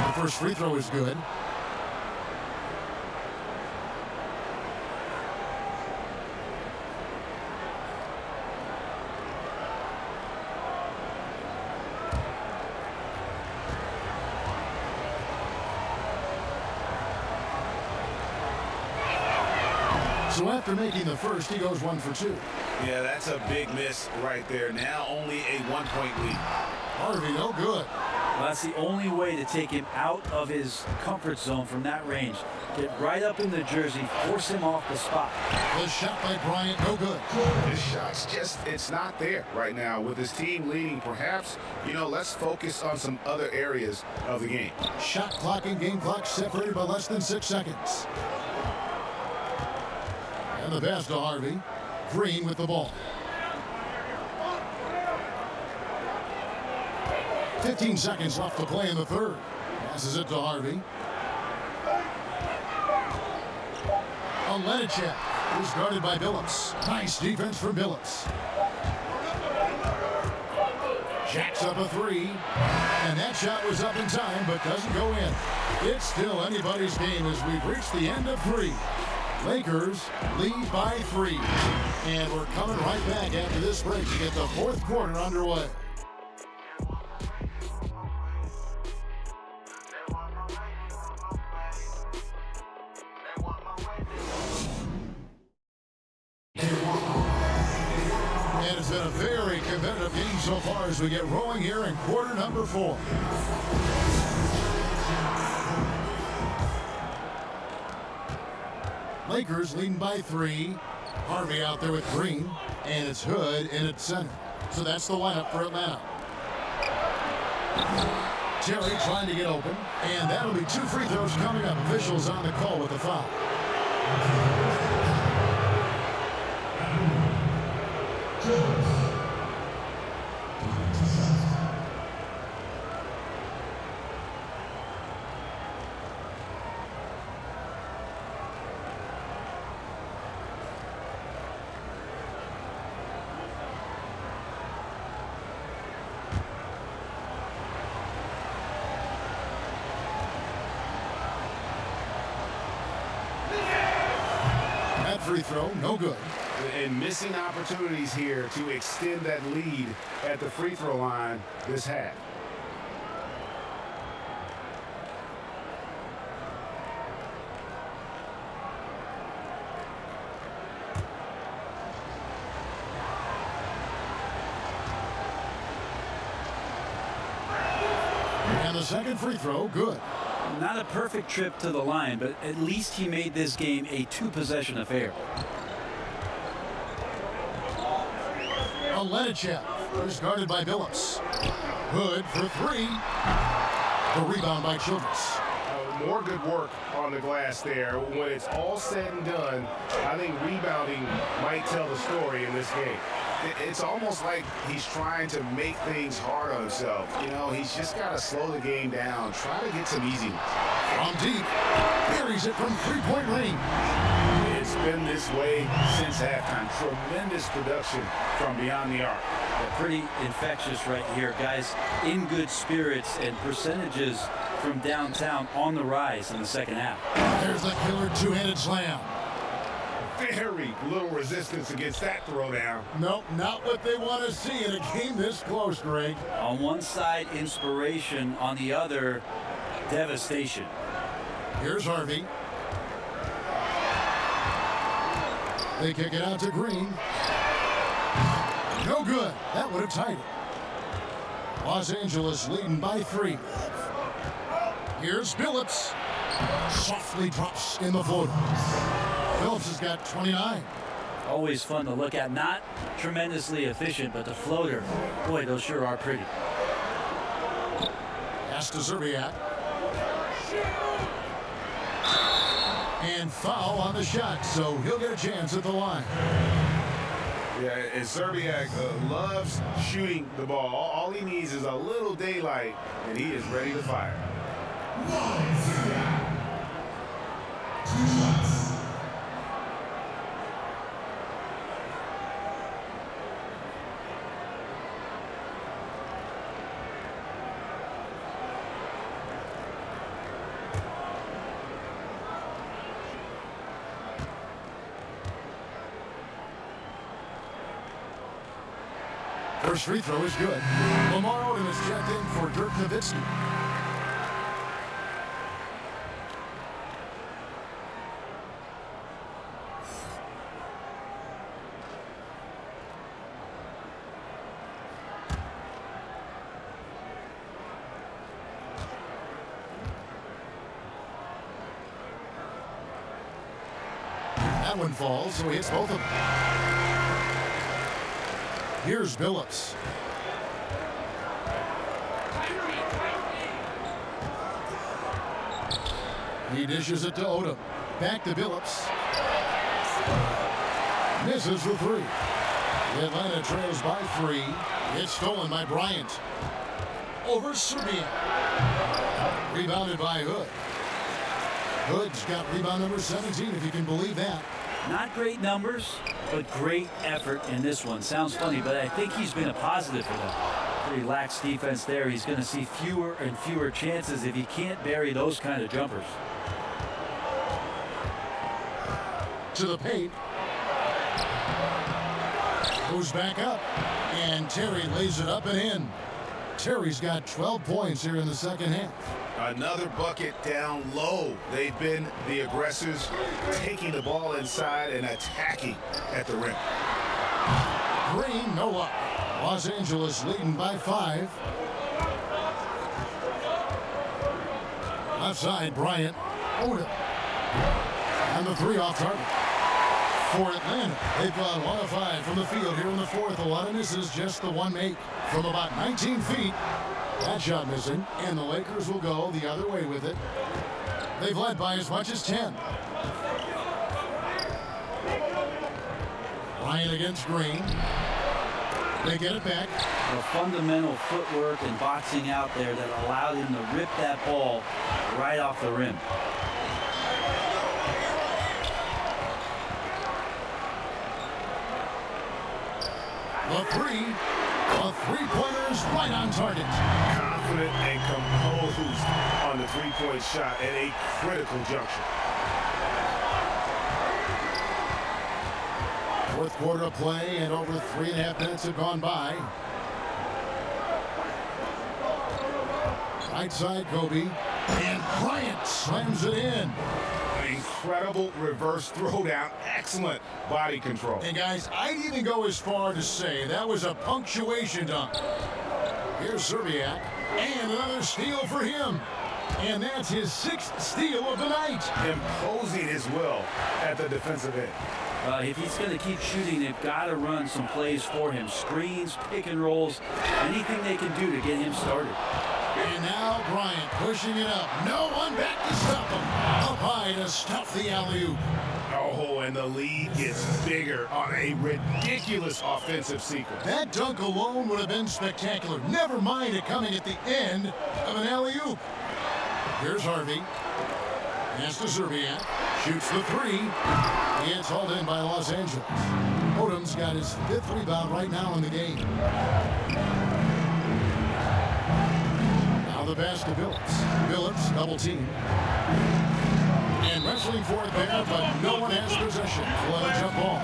Speaker 1: The first free throw is good. So after making the first, he goes 1 for 2.
Speaker 2: Yeah, that's a big miss right there. Now only a 1-point lead.
Speaker 1: Harvey, no good.
Speaker 3: Well, that's the only way to take him out of his comfort zone from that range. Get right up in the jersey, force him off the spot.
Speaker 1: The shot by Bryant, no good.
Speaker 2: His shot's just, it's not there right now. With his team leading, perhaps, let's focus on some other areas of the game.
Speaker 1: Shot clock and game clock separated by less than 6 seconds. And the pass to Harvey. Green with the ball. 15 seconds left to play in the third. Passes it to Harvey. Olenicek, who's guarded by Billups. Nice defense from Billups. Jacks up a 3. And that shot was up in time, but doesn't go in. It's still anybody's game as we've reached the end of 3. Lakers lead by 3. And we're coming right back after this break to get the fourth quarter underway. And it's been a very competitive game so far as we get rolling here in quarter number 4. Lakers leading by 3. Harvey out there with Green, and it's Hood in at center. So that's the lineup for Atlanta. Terry trying to get open, and that'll be 2 free throws coming up. Officials on the call with the foul. Free throw, no good.
Speaker 2: And missing opportunities here to extend that lead at the free throw line this half.
Speaker 1: And the second free throw, good.
Speaker 3: Not a perfect trip to the line, but at least he made this game a 2-possession affair.
Speaker 1: Olenichev is guarded by Billups. Hood for 3. The rebound by Childress.
Speaker 2: More good work on the glass there. When it's all said and done, I think rebounding might tell the story in this game. It's almost like he's trying to make things hard on himself. You know, he's just got to slow the game down, try to get some easy.
Speaker 1: From deep, buries it from 3-point range.
Speaker 2: It's been this way since halftime. Tremendous production from beyond the arc.
Speaker 3: Pretty infectious right here, guys. In good spirits, and percentages from downtown on the rise in the second half.
Speaker 1: There's the killer 2-handed slam.
Speaker 2: Very little resistance against that throwdown.
Speaker 1: Nope, not what they want to see in a game this close, Greg.
Speaker 3: On one side, inspiration. On the other, devastation.
Speaker 1: Here's Harvey. They kick it out to Green. No good. That would have tied it. Los Angeles leading by 3. Here's Billups. Softly drops in the floater. Billups has got 29.
Speaker 3: Always fun to look at. Not tremendously efficient, but the floater, boy, those sure are pretty.
Speaker 1: Pass to Zerbiak. And foul on the shot, so he'll get a chance at the line.
Speaker 2: Yeah, and Zerbiak loves shooting the ball. All he needs is a little daylight, and he is ready to fire.
Speaker 1: First free throw is good. Lamar Odom is checked in for Dirk Nowitzki. That one falls, so he hits both of them. Here's Billups. He dishes it to Odom. Back to Billups. Misses the 3. Atlanta trails by 3. It's stolen by Bryant. Over Serbian. Rebounded by Hood. Hood's got rebound number 17, if you can believe that.
Speaker 3: Not great numbers, but great effort in this one. Sounds funny, but I think he's been a positive for them. Pretty lax defense there. He's going to see fewer and fewer chances if he can't bury those kind of jumpers.
Speaker 1: To the paint. Goes back up. And Terry lays it up and in. Terry's got 12 points here in the second half.
Speaker 2: Another bucket down low. They've been the aggressors, taking the ball inside and attacking at the rim.
Speaker 1: Green, no luck. Los Angeles leading by 5. Left side, Bryant. Odom. And the 3 off target. For Atlanta, they've gone 1 of 5 from the field here in the 4th. A lot of misses, just the 1 make from about 19 feet. That shot missing, and the Lakers will go the other way with it. They've led by as much as 10. Bryant against Green. They get it back.
Speaker 3: The fundamental footwork and boxing out there that allowed him to rip that ball right off the rim.
Speaker 1: The 3-pointers right on target.
Speaker 2: Confident and composed on the 3-point shot at a critical juncture.
Speaker 1: 4th quarter of play, and over 3.5 minutes have gone by. Right side, Kobe. And Bryant slams it in.
Speaker 2: Incredible reverse throwdown. Excellent body control.
Speaker 1: And guys, I'd even go as far to say that was a punctuation dunk. Here's Serbiak. And another steal for him. And that's his 6th steal of the night.
Speaker 2: Imposing as well at the defensive end.
Speaker 3: If he's going to keep shooting, they've got to run some plays for him. Screens, pick and rolls, anything they can do to get him started.
Speaker 1: And now Bryant pushing it up. No one back to stop him. Up high to stuff the alley-oop.
Speaker 2: Oh, and the lead gets bigger on a ridiculous offensive sequence.
Speaker 1: That dunk alone would have been spectacular. Never mind it coming at the end of an alley-oop. Here's Harvey. Pass to Serbiak. Shoots the 3. It's hauled in by Los Angeles. Odom's got his 5th rebound right now in the game. Now the pass to Billups. Billups double team. And wrestling for it there, but no one has possession. Let a jump ball.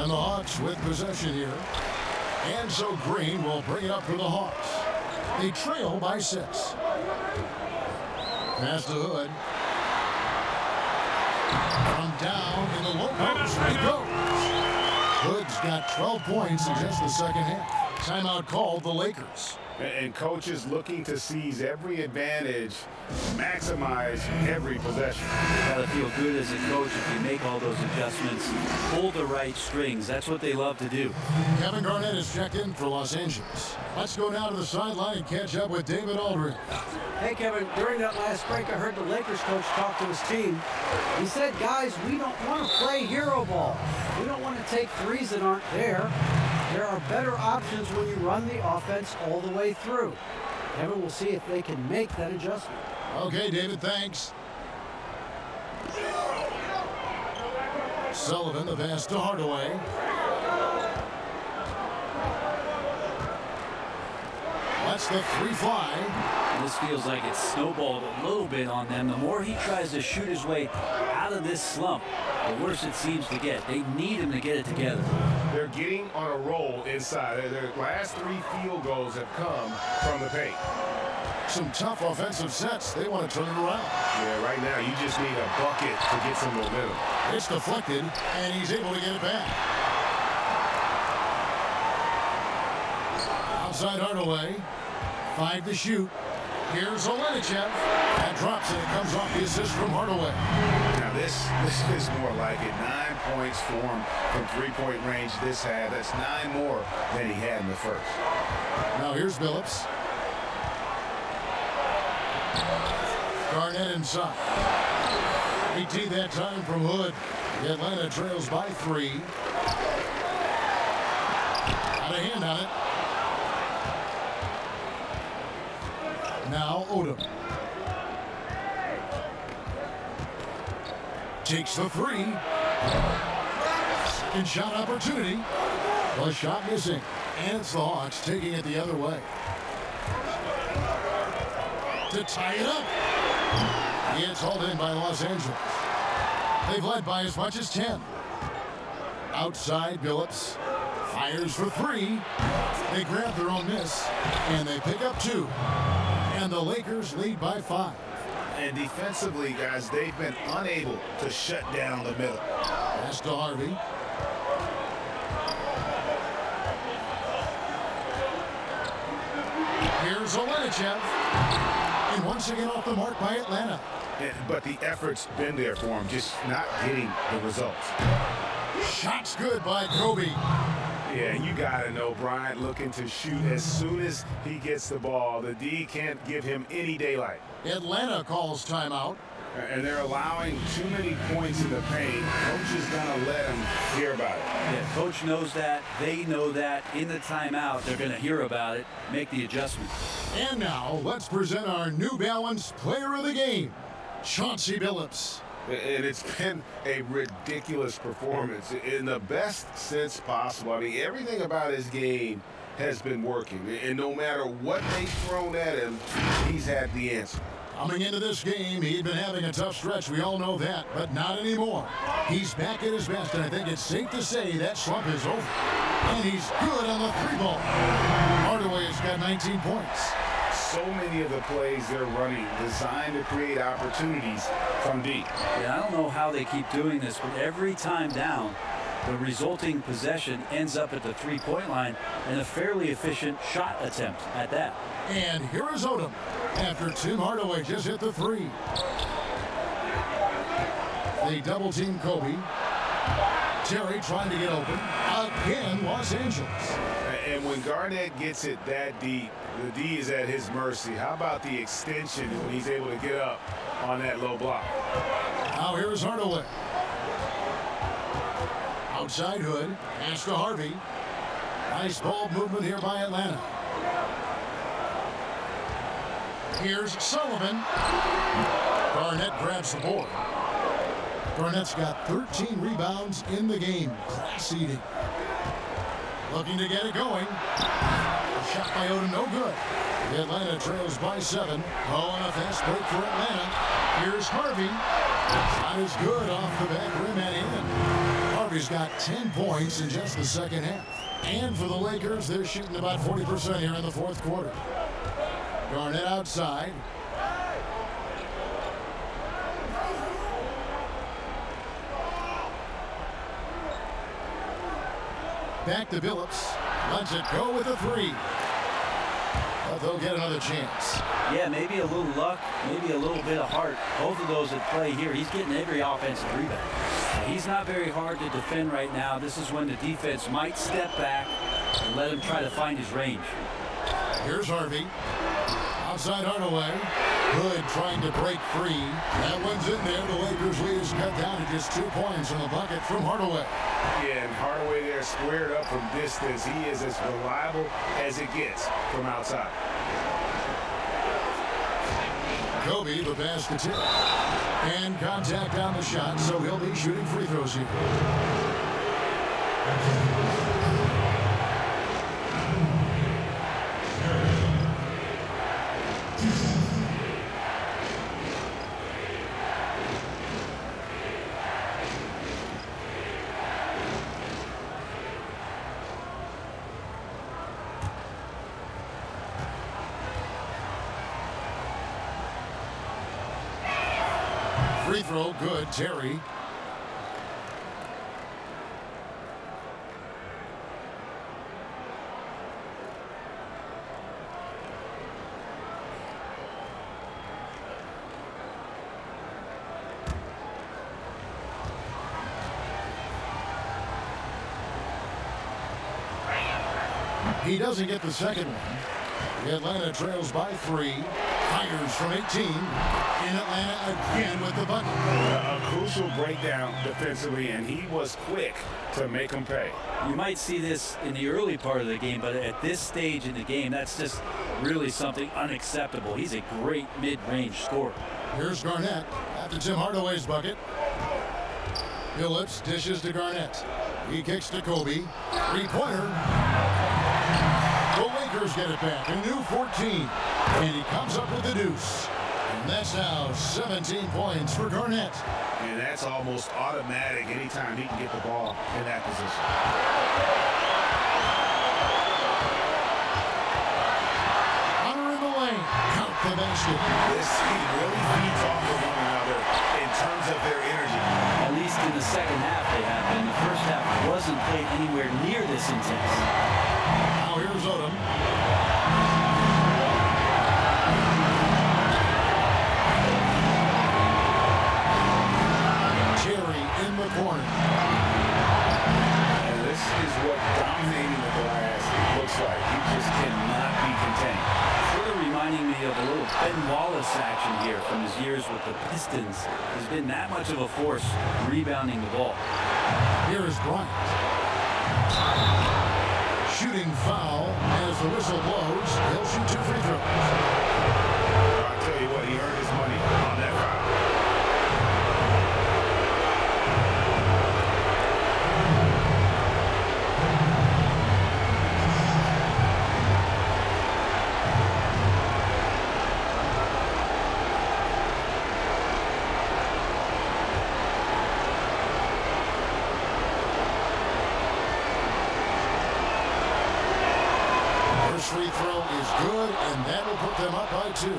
Speaker 1: And the Hawks with possession here. And so Green will bring it up for the Hawks. They trail by 6. Pass to Hood. From down in the low post, he goes. Hood's got 12 points in just the second half. Timeout called the Lakers.
Speaker 2: And coaches looking to seize every advantage, maximize every possession.
Speaker 3: You gotta feel good as a coach if you make all those adjustments, pull the right strings. That's what they love to do.
Speaker 1: Kevin Garnett is checked in for Los Angeles. Let's go down to the sideline and catch up with David Aldridge.
Speaker 8: Hey, Kevin, during that last break, I heard the Lakers coach talk to his team. He said, guys, we don't want to play hero ball. We don't want to take threes that aren't there. There are better options when you run the offense all the way through. Kevin will see if they can make that adjustment.
Speaker 1: Okay, David, thanks. Sullivan, the pass to Hardaway. Lets the 3 fly.
Speaker 3: This feels like it's snowballed a little bit on them. The more he tries to shoot his way out of this slump, the worse it seems to get. They need him to get it together.
Speaker 2: They're getting on a roll inside. Their last 3 field goals have come from the paint.
Speaker 1: Some tough offensive sets. They want to turn it around.
Speaker 2: Yeah, right now you just need a bucket to get some momentum.
Speaker 1: It's deflected, and he's able to get it back. Outside Hardaway. 5 to shoot. Here's Olenichev. That drops, and it comes off the assist from Hardaway.
Speaker 2: Now this is more like it. 9 points for him from 3-point range this half. That's 9 more than he had in the first.
Speaker 1: Now here's Billups. Garnett inside. 18 that time from Hood. The Atlanta trails by 3. Got a hand on it. Now Odom. Takes the 3. Second shot opportunity. The shot missing. And it's the Hawks taking it the other way. To tie it up. It's hauled in by Los Angeles. They've led by as much as 10. Outside, Billups fires for 3. They grab their own miss, and they pick up 2. And the Lakers lead by 5.
Speaker 2: And defensively, guys, they've been unable to shut down the middle.
Speaker 1: Pass to Harvey. Here's Olenichev. And once again off the mark by Atlanta.
Speaker 2: But the effort's been there for him, just not getting the results.
Speaker 1: Shot's good by Kobe.
Speaker 2: Yeah, you got to know Bryant looking to shoot as soon as he gets the ball. The D can't give him any daylight.
Speaker 1: Atlanta calls timeout.
Speaker 2: And they're allowing too many points in the paint. Coach is going to let them hear about it.
Speaker 3: Yeah, coach knows that. They know that. In the timeout, they're going to hear about it, make the adjustment.
Speaker 1: And now, let's present our New Balance Player of the Game, Chauncey Billups.
Speaker 2: And it's been a ridiculous performance in the best sense possible. I mean, everything about his game has been working. And no matter what they've thrown at him, he's had the answer.
Speaker 1: Coming into this game, he'd been having a tough stretch. We all know that, but not anymore. He's back at his best, and I think it's safe to say that slump is over. And he's good on the three ball. Hardaway has got 19 points.
Speaker 2: So many of the plays they're running designed to create opportunities from deep.
Speaker 3: Yeah, I don't know how they keep doing this, but every time down, the resulting possession ends up at the three-point line and a fairly efficient shot attempt at that.
Speaker 1: And here is Odom after Tim Hardaway just hit the three. They double-team Kobe. Terry trying to get open. Again, Los Angeles.
Speaker 2: And when Garnett gets it that deep, the D is at his mercy. How about the extension when he's able to get up on that low block?
Speaker 1: Now here's Hardaway. Outside Hood. Pass to Harvey. Nice ball movement here by Atlanta. Here's Sullivan. Garnett grabs the board. Garnett's got 13 rebounds in the game. Class eating. Looking to get it going. A shot by Odom, no good. Atlanta trails by 7. Oh, and a fast break for Atlanta. Here's Harvey. Shot is good off the back rim and in. Harvey's got 10 points in just the second half. And for the Lakers, they're shooting about 40% here in the fourth quarter. Garnett outside. Back to Billups. Lets it go with a three. But they'll get another chance.
Speaker 3: Yeah, maybe a little luck, maybe a little bit of heart. Both of those at play here. He's getting every offensive rebound. He's not very hard to defend right now. This is when the defense might step back and let him try to find his range.
Speaker 1: Here's Harvey. Outside Hardaway. Hood trying to break free. That one's in there. The Lakers lead is cut down to just 2 points in the bucket from Hardaway.
Speaker 2: Yeah, and Hardaway there squared up from distance. He is as reliable as it gets from outside.
Speaker 1: Kobe, the pass to Tip. And contact on the shot, so he'll be shooting free throws here. Free throw, good, Terry. He doesn't get the second one. Atlanta trails by 3. Fires from 18. In Atlanta again with the bucket.
Speaker 2: A crucial breakdown defensively, and he was quick to make him pay.
Speaker 3: You might see this in the early part of the game, but at this stage in the game, that's just really something unacceptable. He's a great mid-range scorer.
Speaker 1: Here's Garnett after Tim Hardaway's bucket. Billups dishes to Garnett. He kicks to Kobe. Three-pointer. The Lakers get it back. A new 14. And he comes up with the deuce. And that's now 17 points for Garnett.
Speaker 2: And that's almost automatic anytime he can get the ball in that position.
Speaker 1: Hunter in the lane. Count the basket.
Speaker 2: This team really feeds off of one another in terms of their energy.
Speaker 3: At least in the second half they have been. The first half wasn't played anywhere near this intense.
Speaker 1: Now here's Odom.
Speaker 3: Ben Wallace action here from his years with the Pistons. He's been that much of a force rebounding the ball.
Speaker 1: Here is Bryant. Shooting foul as the whistle blows. He'll shoot 2 free throws.
Speaker 2: I tell you what, he earned his money on that foul.
Speaker 1: Free throw is good, and that will put them up by 2.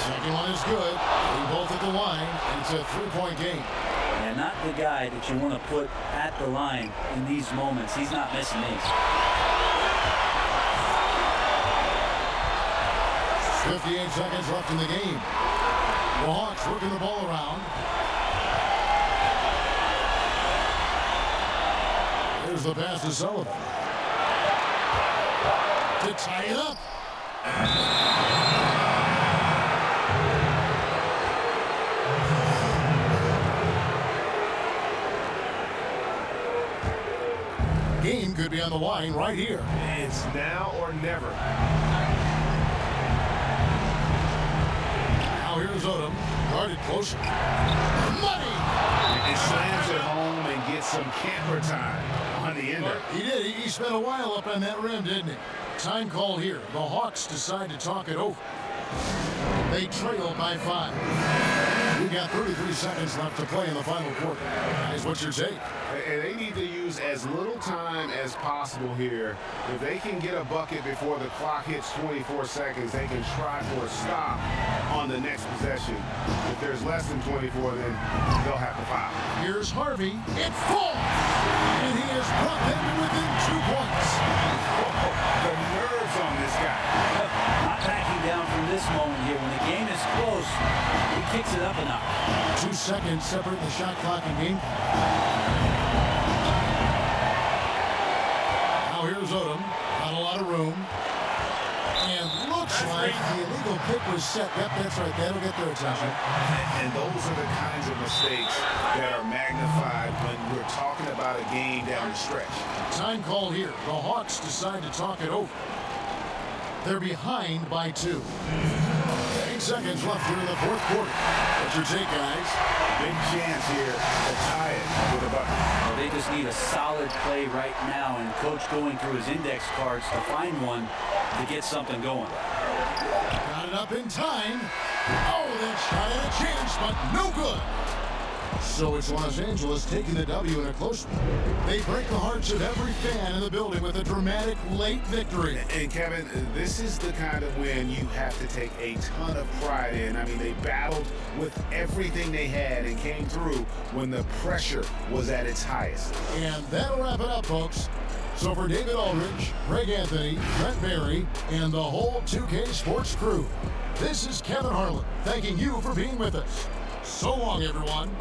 Speaker 1: Second one is good. They both at the line. It's a 3-point game.
Speaker 3: And not the guy that you want to put at the line in these moments. He's not missing these.
Speaker 1: 58 seconds left in the game. The Hawks working the ball around. Here's the pass to Sullivan. To tie it up. Game could be on the line right here.
Speaker 2: It's now or never.
Speaker 1: Now here's Odom, guarded closer. Money!
Speaker 2: And slams it home and gets some camper time on the ender.
Speaker 1: He did. He spent a while up on that rim, didn't he? Time call here. The Hawks decide to talk it over. They trail by 5. We got 33 seconds left to play in the final quarter. Guys, what's your take?
Speaker 2: And they need to use as little time as possible here. If they can get a bucket before the clock hits 24 seconds, they can try for a stop on the next possession. If there's less than 24, then they'll have to foul.
Speaker 1: Here's Harvey. It falls! And he has brought them to within 2 points.
Speaker 2: The nerves on this guy.
Speaker 3: Not backing down from this moment here. When the game is close, he kicks it up a notch.
Speaker 1: 2 seconds separate the shot clock and game. Now here's Odom. Not a lot of room. And looks like the illegal pick was set. Yep, that's right. That'll get their attention.
Speaker 2: And those are the kinds of mistakes that are magnified when we're talking about a game down the stretch.
Speaker 1: Time call here. The Hawks decide to talk it over. They're behind by 2. 8 seconds left here in the fourth quarter. What's your take, guys?
Speaker 2: Big chance here to tie it with a bucket.
Speaker 3: Well, they just need a solid play right now, and Coach going through his index cards to find one to get something going.
Speaker 1: Got it up in time. Oh, that shot had a chance, but no good. So it's Los Angeles taking the W in a close one. They break the hearts of every fan in the building with a dramatic late victory.
Speaker 2: And Kevin, this is the kind of win you have to take a ton of pride in. I mean, they battled with everything they had and came through when the pressure was at its highest.
Speaker 1: And that'll wrap it up, folks. So for David Aldridge, Greg Anthony, Brent Barry, and the whole 2K Sports crew, this is Kevin Harlan thanking you for being with us. So long, everyone.